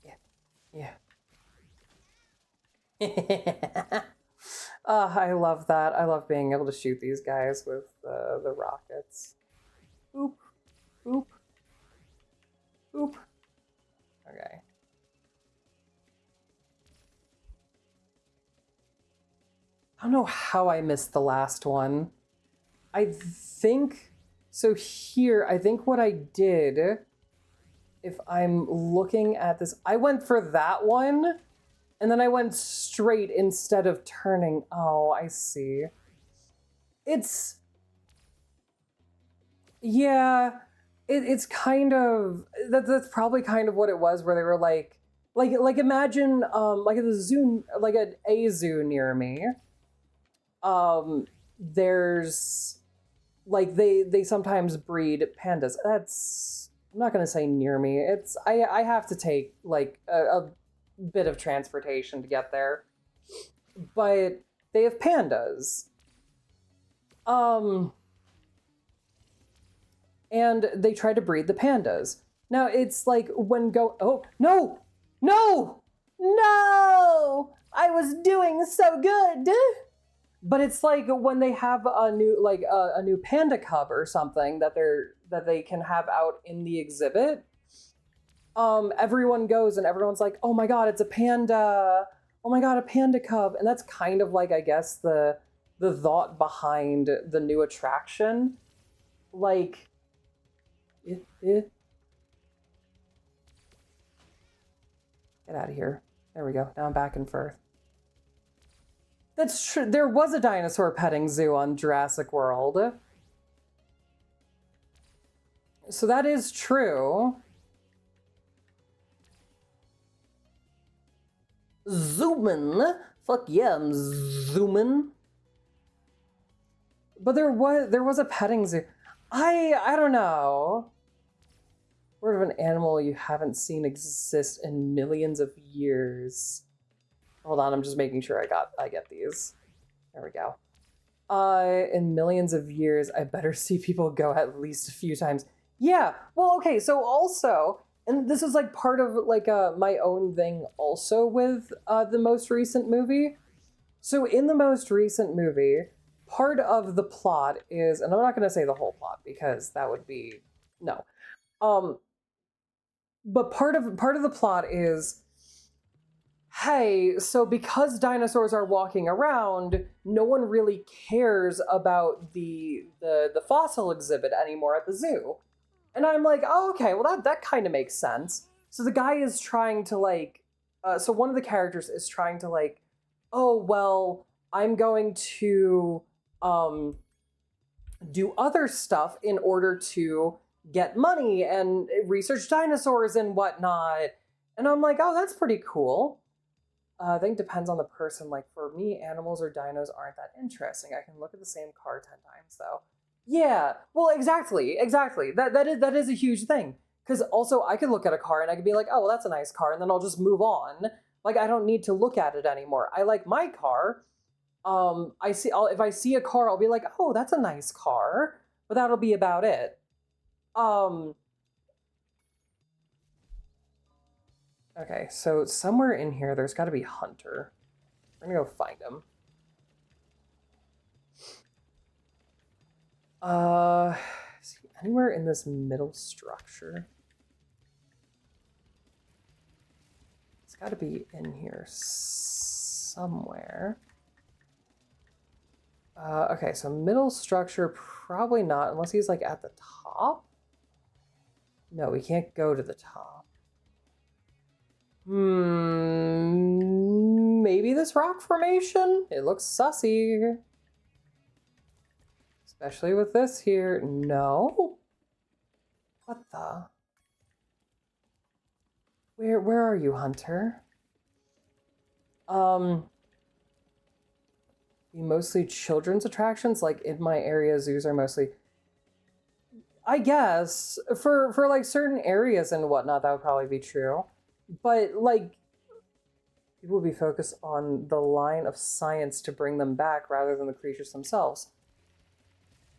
Yeah, yeah. I love that. I love being able to shoot these guys with the rockets. Boop, boop, boop. Okay. I don't know how I missed the last one. I think, so here, I think what I did, if I'm looking at this, I went for that one, and then I went straight instead of turning. Oh, I see. Yeah, it's kind of that's probably kind of what it was, where they were like imagine like at the zoo, like at a zoo near me, there's like they sometimes breed pandas. That's, I'm not gonna say near me. It's I have to take like a bit of transportation to get there, but they have pandas. And they try to breed the pandas. Now it's like when oh no, no, no! I was doing so good. But it's like when they have a new like a new panda cub or something that they can have out in the exhibit. Everyone goes and everyone's like, "Oh my god, it's a panda! Oh my god, a panda cub!" And that's kind of like, I guess, the thought behind the new attraction. Like, get out of here. There we go. Now I'm back in Firth. That's true. There was a dinosaur petting zoo on Jurassic World. So that is true. Zoomin'. Fuck yeah, I'm zooming. But there was a petting zoo. I don't know. Word of an animal you haven't seen exist in millions of years. Hold on, I'm just making sure I get these. There we go. In millions of years, I better see people go at least a few times. Yeah, well, okay, so also, and this is like part of like my own thing also with the most recent movie. So in the most recent movie, part of the plot is, and I'm not going to say the whole plot because that would be, no. But part of the plot is, hey, so because dinosaurs are walking around, no one really cares about the fossil exhibit anymore at the zoo. And I'm like, oh, okay, well that kind of makes sense. So the guy is trying to like, so one of the characters is trying to like, oh, well, I'm going to do other stuff in order to get money and research dinosaurs and whatnot. And I'm like, oh, that's pretty cool. I think it depends on the person. Like for me, animals or dinos aren't that interesting. I can look at the same car 10 times though. Yeah, well, exactly. That is a huge thing. Because also I could look at a car and I could be like, oh, well, that's a nice car, and then I'll just move on. Like I don't need to look at it anymore. I like my car. If I see a car, I'll be like, oh, that's a nice car, but that'll be about it. Okay, so somewhere in here, there's got to be Hunter. We're gonna go find him. Is he anywhere in this middle structure? It's got to be in here somewhere. Okay, so middle structure, probably not, unless he's like at the top. No, we can't go to the top. Maybe this rock formation? It looks sussy. Especially with this here. No? What the? Where are you, Hunter? Mostly children's attractions, like in my area, zoos are mostly, I guess, for like certain areas and whatnot, that would probably be true. But like, people would be focused on the line of science to bring them back rather than the creatures themselves.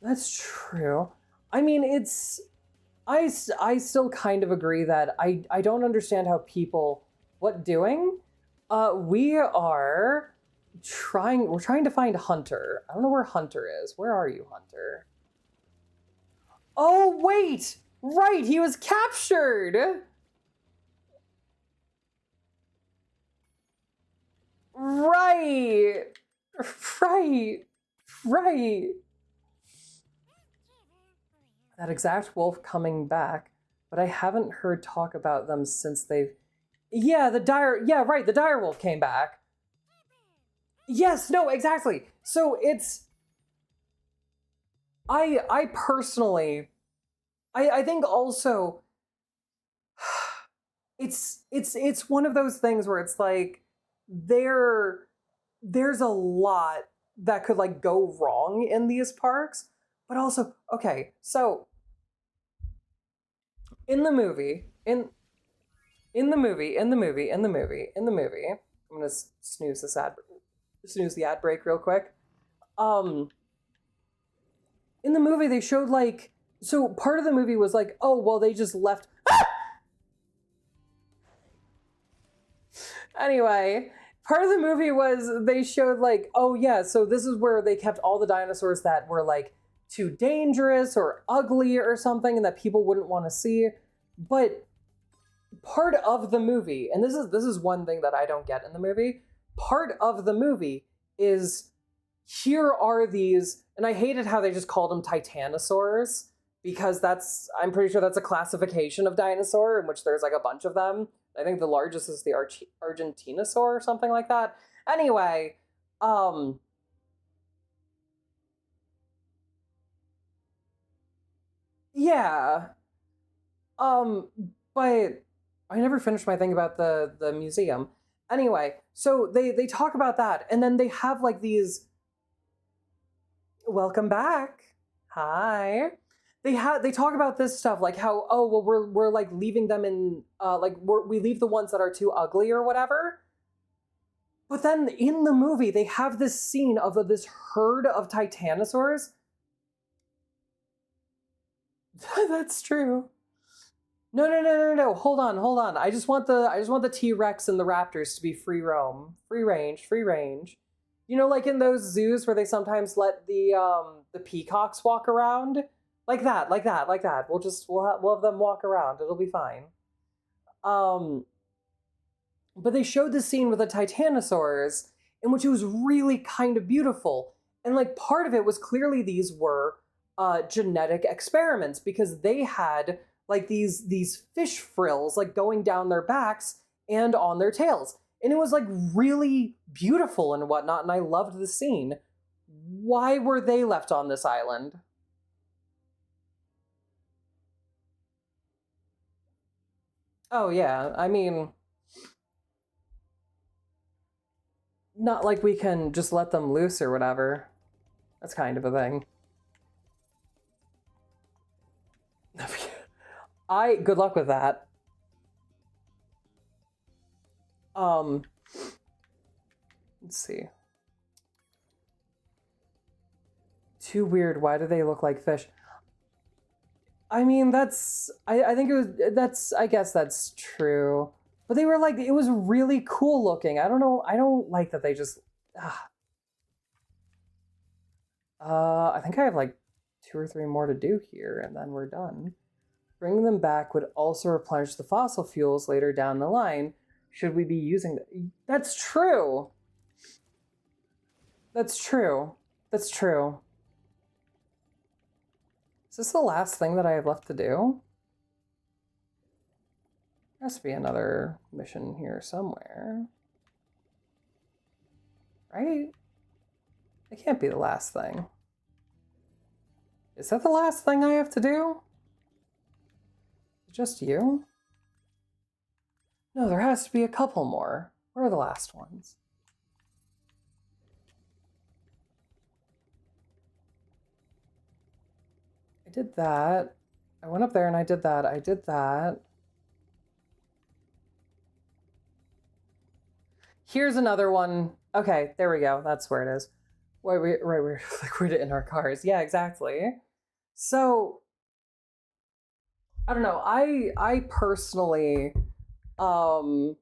That's true. I mean, I still kind of agree that I don't understand how people, what doing? We're trying to find Hunter. I don't know where Hunter is. Where are you, Hunter? Oh, wait! Right, he was captured! Right! Right! That exact wolf coming back, but I haven't heard talk about them since they've... Yeah, the dire wolf came back. Yes, no, exactly. So it's... I personally I think also it's one of those things where it's like there's a lot that could like go wrong in these parks, but also okay, so in the movie, in the movie, I'm gonna snooze the ad break real quick. Um, in the movie, they showed like so part of the movie was like, oh well, they just left. Anyway, part of the movie was they showed like, oh yeah, so this is where they kept all the dinosaurs that were like too dangerous or ugly or something, and that people wouldn't want to see. But part of the movie, and this is one thing that I don't get in the movie, part of the movie is here are these, and I hated how they just called them titanosaurs because I'm pretty sure that's a classification of dinosaur in which there's like a bunch of them. I think the largest is the Argentinosaur or something like that. Anyway, yeah. Um, but I never finished my thing about the museum. Anyway, so they talk about that, and then they have like these. Welcome back. Hi. They talk about this stuff like how oh well we're like leaving them in like we leave the ones that are too ugly or whatever. But then in the movie they have this scene of this herd of titanosaurs. That's true. No. Hold on. I just want the T-Rex and the Raptors to be free roam, free range. You know, like in those zoos where they sometimes let the peacocks walk around, like that. We'll have them walk around. It'll be fine. Um, but they showed the scene with the titanosaurs in which it was really kind of beautiful, and like part of it was clearly these were genetic experiments because they had like these fish frills like going down their backs and on their tails, and it was like really beautiful and whatnot, and I loved the scene. Why were they left on this island? Oh yeah, I mean, not like we can just let them loose or whatever. That's kind of a thing. I good luck with that. Um, let's see. Too weird. Why do they look like fish? I mean, I think it was that's I guess that's true. But they were like it was really cool looking. I don't know. I don't like that they just I think I have like two or three more to do here and then we're done. Bringing them back would also replenish the fossil fuels later down the line. Should we be using them? That's true. That's true. That's true. Is this the last thing that I have left to do? There has to be another mission here somewhere. Right? It can't be the last thing. Is that the last thing I have to do? Just you? No, there has to be a couple more. Where are the last ones? I did that. I went up there and I did that. I did that. Here's another one. Okay, there we go. That's where it is. We're like we're in our cars. Yeah, exactly. So I don't know. I personally um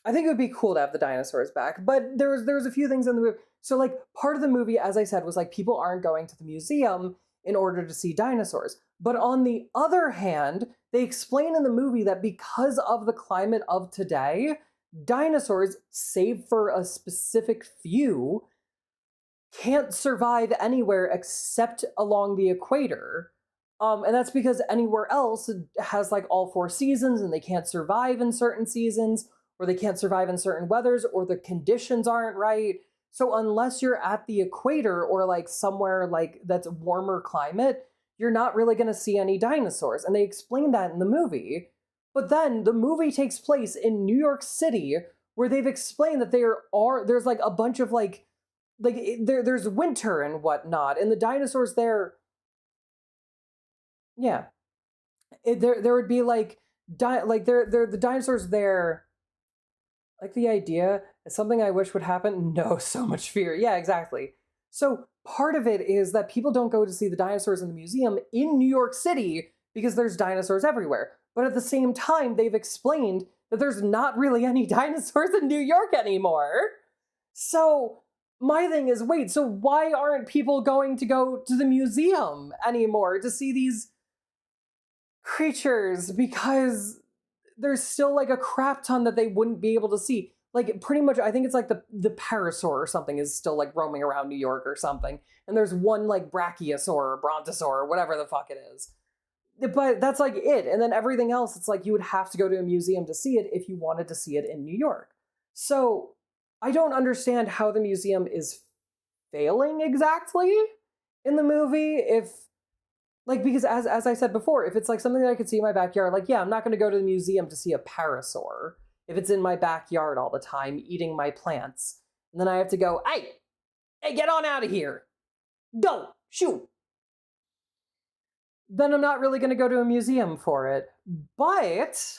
I think it would be cool to have the dinosaurs back, but there was a few things in the movie. So like part of the movie, as I said, was like people aren't going to the museum in order to see dinosaurs. But on the other hand, they explain in the movie that because of the climate of today, dinosaurs, save for a specific few, can't survive anywhere except along the equator. And that's because anywhere else has like all four seasons and they can't survive in certain seasons, or they can't survive in certain weathers, or the conditions aren't right. So unless you're at the equator or like somewhere like that's warmer climate, you're not really going to see any dinosaurs. And they explain that in the movie. But then the movie takes place in New York City, where they've explained that there's like a bunch of there's winter and whatnot, and the dinosaurs there, yeah, there would be the dinosaurs there. Like the idea is something I wish would happen. No, so much fear. Yeah, exactly. So part of it is that people don't go to see the dinosaurs in the museum in New York City because there's dinosaurs everywhere. But at the same time, they've explained that there's not really any dinosaurs in New York anymore. So my thing is, wait, so why aren't people going to go to the museum anymore to see these creatures? Because there's still like a crap ton that they wouldn't be able to see. Like pretty much, I think it's like the parasaur or something is still like roaming around New York or something. And there's one like brachiosaur or brontosaur or whatever the fuck it is. But that's like it. And then everything else, it's like you would have to go to a museum to see it if you wanted to see it in New York. So I don't understand how the museum is failing exactly in the movie if because as I said before, if it's like something that I could see in my backyard, like yeah, I'm not going to go to the museum to see a parasaur if it's in my backyard all the time eating my plants. And then I have to go, hey, get on out of here. Go, shoot. Then I'm not really going to go to a museum for it. But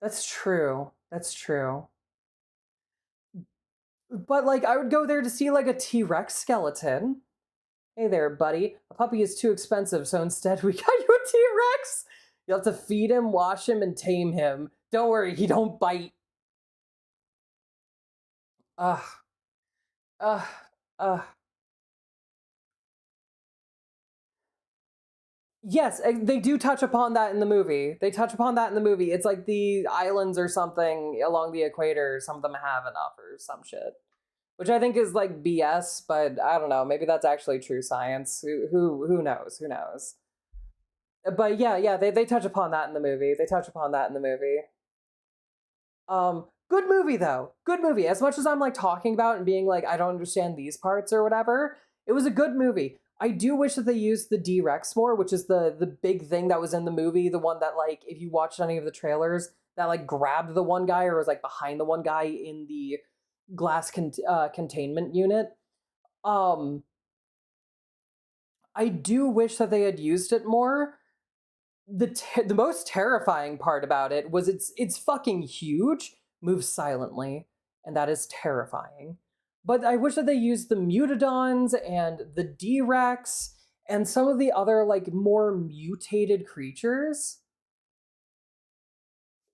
that's true. That's true. But like I would go there to see like a T-Rex skeleton. Hey there, buddy. A puppy is too expensive, so instead we got you a T-Rex. You'll have to feed him, wash him, and tame him. Don't worry, he don't bite. Ugh. Ugh. Ugh. Yes, they do touch upon that in the movie. They touch upon that in the movie. It's like the islands or something along the equator, some of them have enough or some shit. Which I think is like BS, but I don't know. Maybe that's actually true science. Who knows? Who knows? But yeah, they touch upon that in the movie. They touch upon that in the movie. Good movie though. Good movie. As much as I'm like talking about and being like, I don't understand these parts or whatever, it was a good movie. I do wish that they used the D-Rex more, which is the big thing that was in the movie. The one that like, if you watched any of the trailers, that like grabbed the one guy or was like behind the one guy in the glass containment unit. Um, I do wish that they had used it more. The most terrifying part about it was it's fucking huge, moves silently, and that is terrifying. But I wish that they used the Mutodons and the D-Rex and some of the other like more mutated creatures.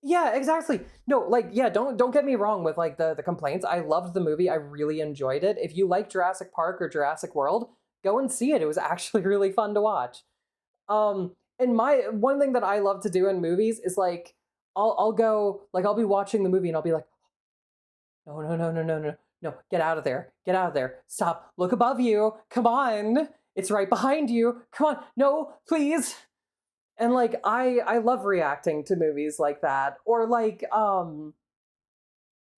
Yeah, exactly. No, like yeah, don't get me wrong with like the complaints. I loved the movie. I really enjoyed it. If you like Jurassic Park or Jurassic World, go and see it. It was actually really fun to watch. And my one thing that I love to do in movies is like I'll go like I'll be watching the movie and I'll be like, no, get out of there, get out of there, stop, look above you, come on, it's right behind you, come on, no, please. And like I love reacting to movies like that, or like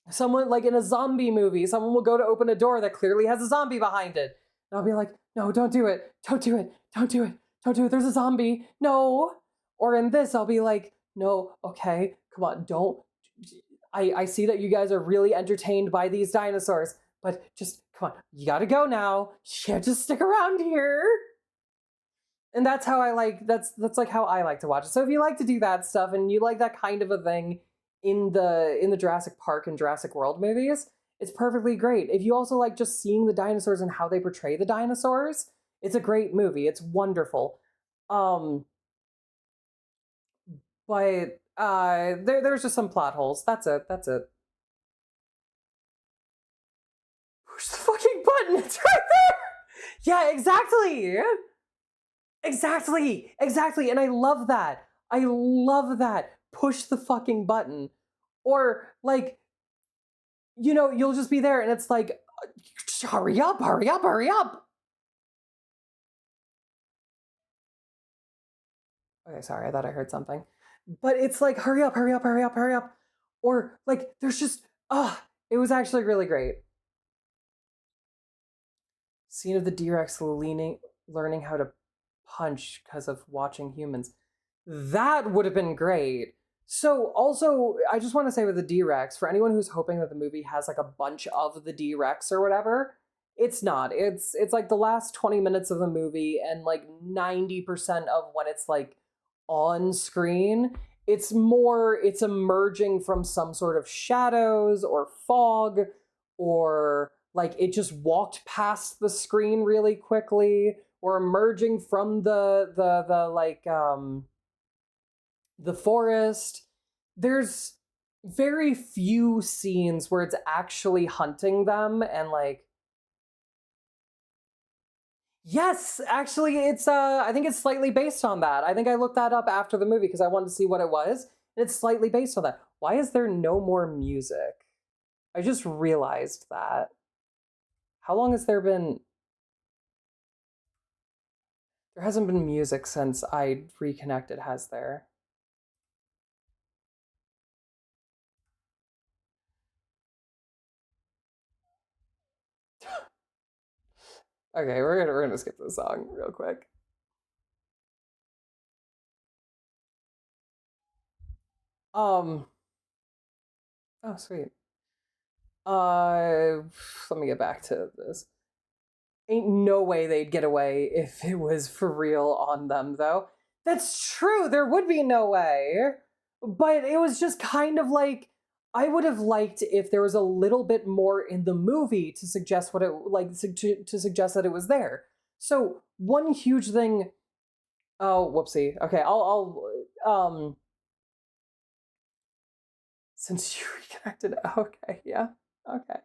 someone like in a zombie movie, someone will go to open a door that clearly has a zombie behind it, and I'll be like, no, don't do it, don't do it, don't do it, don't do it, there's a zombie, no. Or in this, I'll be like, no, okay, come on, don't. I see that you guys are really entertained by these dinosaurs, but just come on, you gotta go now. You can't just stick around here. And that's how I like that's like how I like to watch it. So if you like to do that stuff and you like that kind of a thing in the Jurassic Park and Jurassic World movies, it's perfectly great. If you also like just seeing the dinosaurs and how they portray the dinosaurs, it's a great movie. It's wonderful. Um but there's just some plot holes. That's it. That's it. Push the fucking button. It's right there. Yeah, exactly. Exactly. And I love that. I love that. Push the fucking button. Or like, you'll just be there and it's like, hurry up, hurry up, hurry up. Okay, sorry, I thought I heard something. But it's like, hurry up, hurry up, hurry up, hurry up. Or like, there's just, it was actually really great. Scene of the D-Rex learning how to punch because of watching humans. That would have been great. So also, I just want to say with the D-Rex, for anyone who's hoping that the movie has like a bunch of the D-Rex or whatever, it's not. It's like the last 20 minutes of the movie and like 90% of when it's like on screen, it's emerging from some sort of shadows or fog, or like it just walked past the screen really quickly, or emerging from the forest. There's very few scenes where it's actually hunting them and like, yes, actually it's I think it's slightly based on that. I think I looked that up after the movie because I wanted to see what it was. And it's slightly based on that. Why is there no more music? I just realized that. How long has there been? There hasn't been music since I reconnected, has there? Okay, we're gonna skip this song real quick. Um. Oh, sweet. Uh, Let me get back to this. Ain't no way they'd get away if it was for real on them, though. That's true. There would be no way. But it was just kind of like I would have liked if there was a little bit more in the movie to suggest what it like to suggest that it was there. So one huge thing. Oh, whoopsie. Okay, since you reconnected. Okay, yeah. Okay.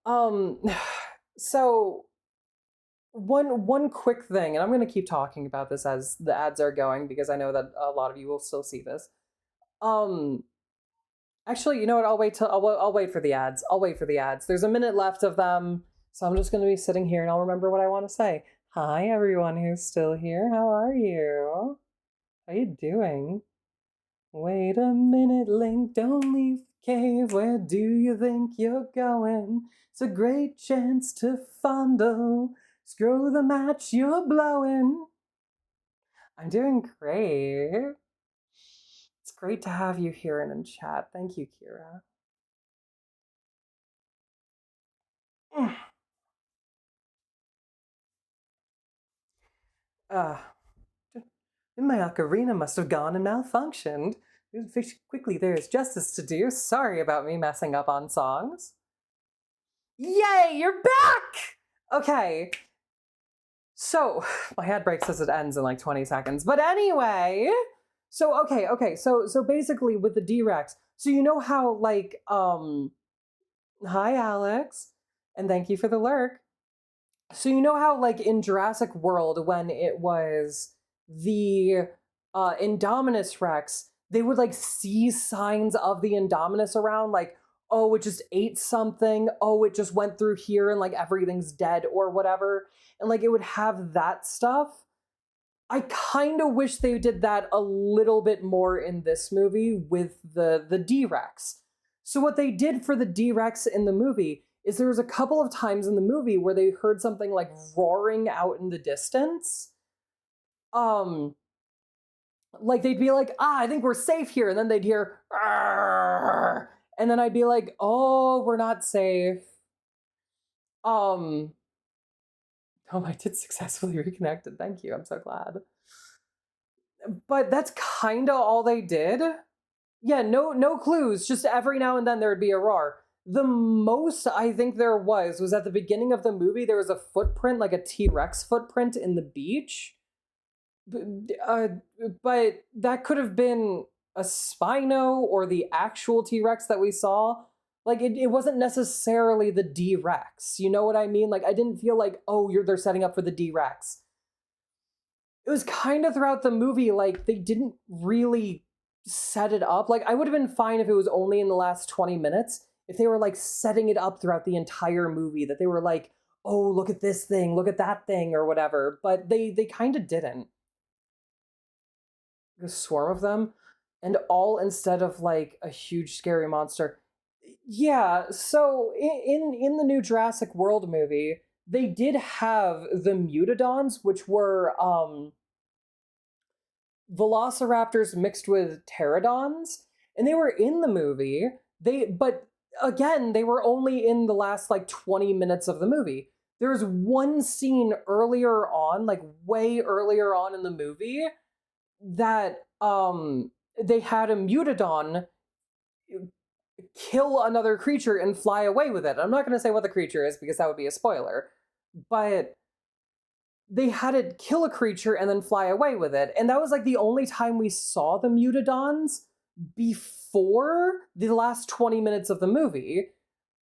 Um, so one quick thing, and I'm going to keep talking about this as the ads are going because I know that a lot of you will still see this. Um, Actually, you know what? I'll wait for the ads. I'll wait for the ads. There's a minute left of them, so I'm just going to be sitting here and I'll remember what I want to say. Hi, everyone who's still here. How are you? How you doing? Wait a minute, Link, don't leave the cave. Where do you think you're going? It's a great chance to fondle. Screw the match you're blowing. I'm doing great. It's great to have you here and in chat. Thank you, Kira. Ah, my ocarina must have gone and malfunctioned. Quickly, there's justice to do. Sorry about me messing up on songs. Yay, you're back! Okay, so my ad break says it ends in like 20 seconds. But anyway, so okay, so basically with the D-Rex, so you know how like hi Alex, and thank you for the lurk. So you know how like in Jurassic World when it was the Indominus Rex, they would like see signs of the Indominus around, like, oh, it just ate something, oh, it just went through here and like everything's dead or whatever. And like it would have that stuff. I kind of wish they did that a little bit more in this movie with the D-Rex. So what they did for the D-Rex in the movie is there was a couple of times in the movie where they heard something like roaring out in the distance. Um like they'd be like, I think we're safe here, and then they'd hear "Arr!" And then I'd be like, oh, we're not safe. Um Oh, I did successfully reconnected. Thank you. I'm so glad. But that's kind of all they did. Yeah, no clues. Just every now and then there would be a roar. The most I think there was at the beginning of the movie. There was a footprint, like a T-Rex footprint in the beach. Uh, but that could have been a Spino or the actual T-Rex that we saw. Like it wasn't necessarily the D-Rex. You know what I mean? Like I didn't feel like, oh, they're setting up for the D-Rex. It was kind of throughout the movie, like they didn't really set it up. Like I would have been fine if it was only in the last 20 minutes. If they were like setting it up throughout the entire movie, that they were like, oh, look at this thing, look at that thing, or whatever. But they kind of didn't. A swarm of them, and all instead of like a huge scary monster. Yeah, so in the new Jurassic World movie, they did have the Mutadons, which were velociraptors mixed with pterodons, and they were in the movie. But again, they were only in the last like 20 minutes of the movie. There's one scene earlier on, like way earlier on in the movie, that they had a Mutadon kill another creature and fly away with it. I'm not going to say what the creature is because that would be a spoiler, but they had it kill a creature and then fly away with it. And that was like the only time we saw the Mutadons before the last 20 minutes of the movie.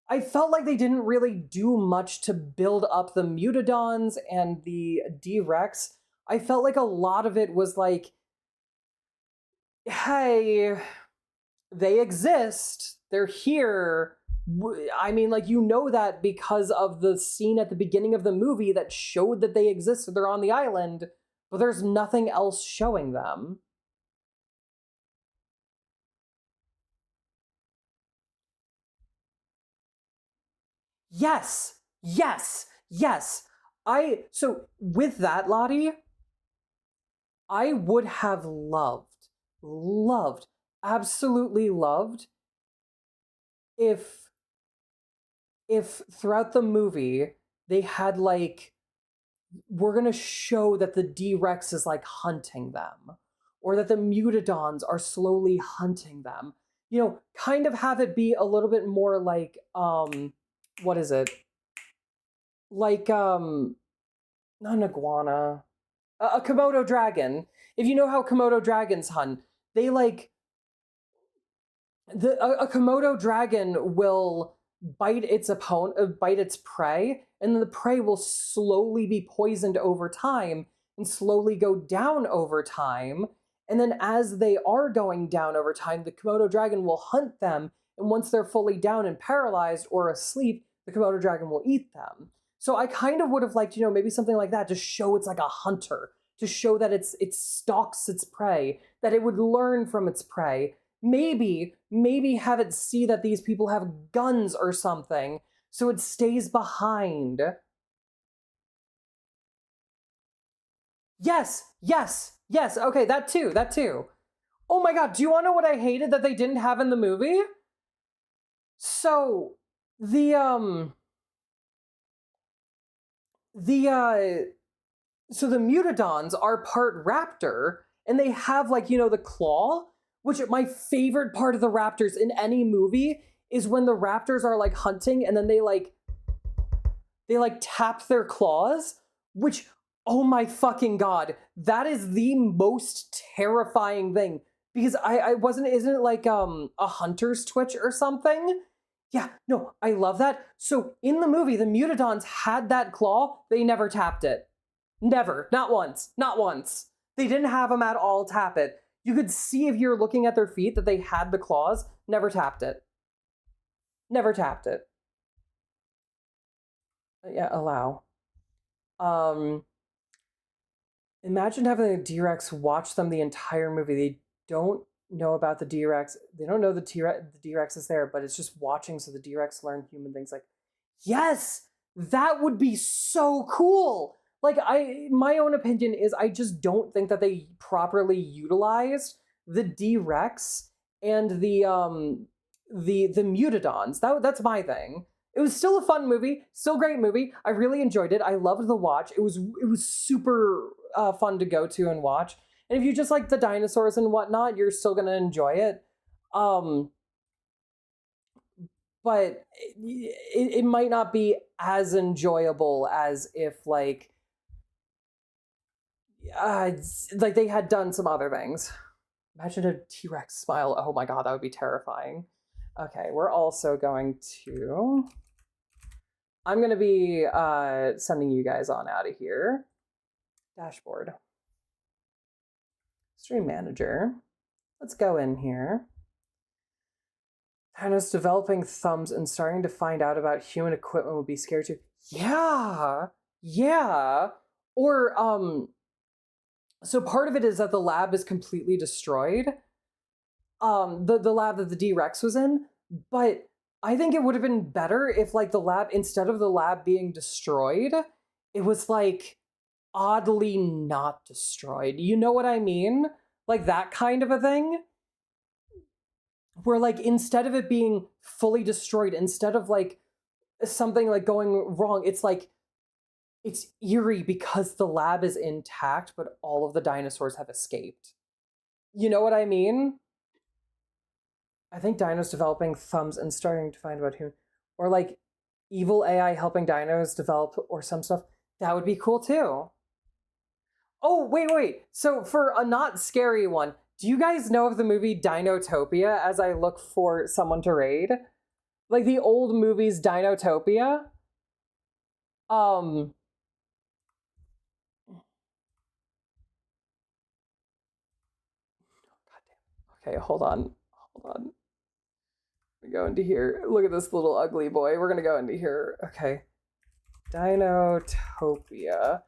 I felt like they didn't really do much to build up the Mutadons and the D-Rex. I felt like a lot of it was like, hey, they exist. They're here. I mean, like, you know that because of the scene at the beginning of the movie that showed that they exist. They're on the island, but there's nothing else showing them. Yes, yes, yes. So with that, Lottie, I would have loved, absolutely loved if throughout the movie they had like, we're gonna show that the D-Rex is like hunting them, or that the Mutadons are slowly hunting them. You know, kind of have it be a little bit more like what is it? Like not an iguana, a Komodo dragon. If you know how Komodo dragons hunt, they like a Komodo dragon will bite its opponent, bite its prey, and then the prey will slowly be poisoned over time and slowly go down over time. And then as they are going down over time, the Komodo dragon will hunt them. And once they're fully down and paralyzed or asleep, the Komodo dragon will eat them. So I kind of would have liked, maybe something like that to show it's like a hunter, to show that it stalks its prey, that it would learn from its prey. Maybe have it see that these people have guns or something, so it stays behind. Yes. Okay, that too. Oh my god, do you want to know what I hated that they didn't have in the movie? So, the so the Mutadons are part raptor, and they have like, the claw, which my favorite part of the raptors in any movie is when the raptors are like hunting and then they tap their claws, which, oh my fucking god, that is the most terrifying thing. Because I wasn't, isn't it like a hunter's twitch or something? Yeah, no, I love that. So in the movie, the Mutadons had that claw, they never tapped it. Never, not once. They didn't have them at all tap it. You could see if you're looking at their feet that they had the claws, never tapped it. Never tapped it. Yeah, allow. Imagine having a D-Rex watch them the entire movie. They don't know about the D-Rex. They don't know the D-Rex is there, but it's just watching so the D-Rex learn human things. Like, yes, that would be so cool. Like, my own opinion is I just don't think that they properly utilized the D-Rex and the Mutadons. That's my thing. It was still a fun movie, still great movie. I really enjoyed it. I loved the watch. It was super fun to go to and watch. And if you just like the dinosaurs and whatnot, you're still gonna enjoy it. But it might not be as enjoyable as if like they had done some other things. Imagine a T-Rex smile. Oh my god, that would be terrifying. Okay, we're also going to... I'm going to be sending you guys on out of here. Dashboard. Stream manager. Let's go in here. Thanos developing thumbs and starting to find out about human equipment would be scary too. Yeah. Or, so part of it is that the lab is completely destroyed. The lab that the D-Rex was in, but I think it would have been better if like the lab, instead of the lab being destroyed, it was like oddly not destroyed. You know what I mean? Like that kind of a thing? Where like instead of it being fully destroyed, instead of like something like going wrong, it's like it's eerie because the lab is intact, but all of the dinosaurs have escaped. You know what I mean? I think dinos developing thumbs and starting to find about who, or like evil AI helping dinos develop or some stuff. That would be cool too. Oh, wait. So for a not scary one, do you guys know of the movie Dinotopia as I look for someone to raid? Like the old movies Dinotopia? Um Okay, hold on. Hold on. We go into here. Look at this little ugly boy. We're gonna go into here. Okay. Dinotopia.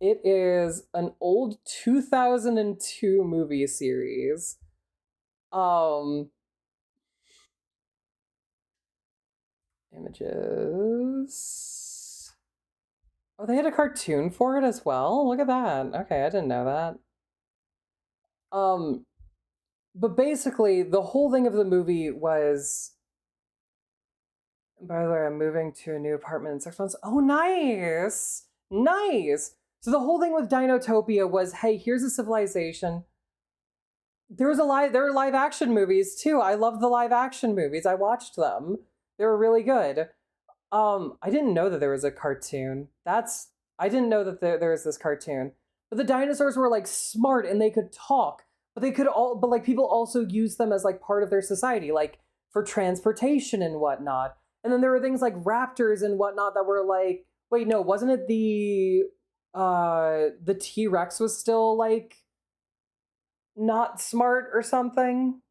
It is an old 2002 movie series. Images. Oh, they had a cartoon for it as well? Look at that. Okay, I didn't know that. But basically, the whole thing of the movie was. By the way, I'm moving to a new apartment in 6 months. Oh, nice! Nice! So the whole thing with Dinotopia was, hey, here's a civilization. There were live action movies too. I love the live action movies. I watched them. They were really good. I didn't know that there was a cartoon. I didn't know that there was this cartoon. But the dinosaurs were like smart and they could talk. But like people also used them as like part of their society, like for transportation and whatnot. And then there were things like raptors and whatnot that were like, wait, no, wasn't it the T-Rex was still like not smart or something?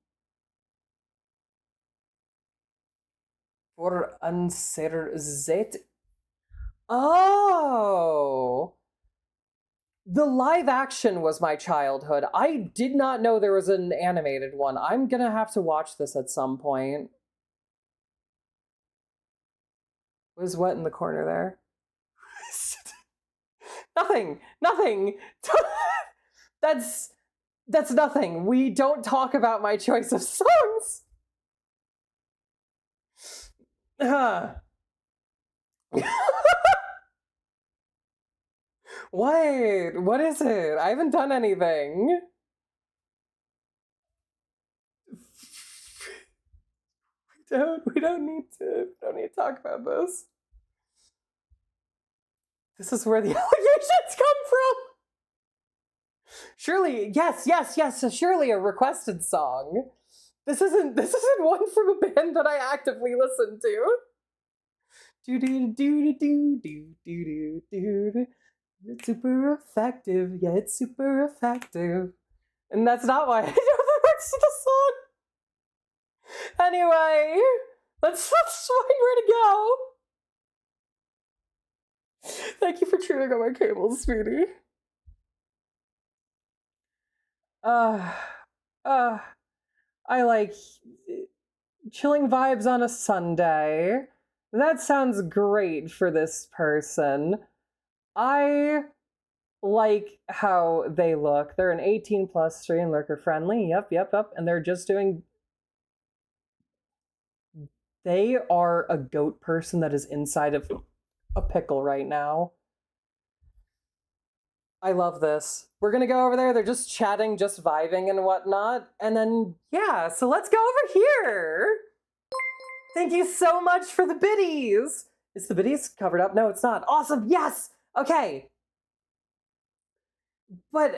For unserzet. Oh. The live action was my childhood. I did not know there was an animated one. I'm gonna have to watch this at some point. Was what in the corner there? Nothing. That's nothing. We don't talk about my choice of songs. What is it? I haven't done anything. We don't need to talk about this. This is where the allegations come from. Surely, yes, surely a requested song. This isn't one from a band that I actively listen to. Do do do do do do do do. It's super effective. Yeah, it's super effective. And that's not why I know the words to the song. Anyway, let's find where to go. Thank you for tuning on my cables, sweetie. I like chilling vibes on a Sunday. That sounds great for this person. I like how they look. They're an 18 plus stream, lurker friendly. Yep. And they're just doing. They are a goat person that is inside of a pickle right now. I love this. We're gonna go over there. They're just chatting, just vibing and whatnot. And then, yeah, so let's go over here. Thank you so much for the biddies. Is the biddies covered up? No, it's not. Awesome. Yes. Okay. But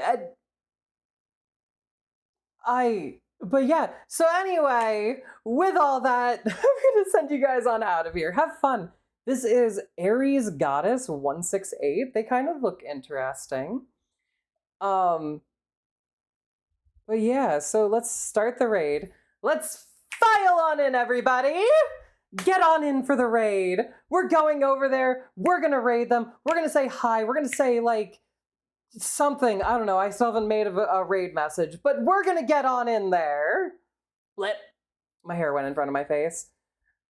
yeah. So anyway, with all that, I'm gonna send you guys on out of here. Have fun. This is Aries Goddess 168. They kind of look interesting. But yeah, so let's start the raid. Let's file on in, everybody! Get on in for the raid. We're going over there. We're gonna raid them. We're gonna say hi. We're gonna say, like, something. I don't know. I still haven't made a raid message, but we're gonna get on in there. My hair went in front of my face.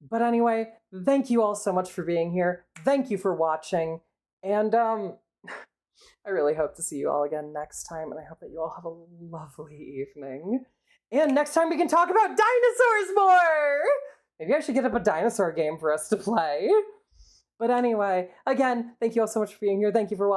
But anyway, thank you all so much for being here. Thank you for watching. And I really hope to see you all again next time. And I hope that you all have a lovely evening. And next time we can talk about dinosaurs more. Maybe I should get up a dinosaur game for us to play. But anyway, again, thank you all so much for being here. Thank you for watching.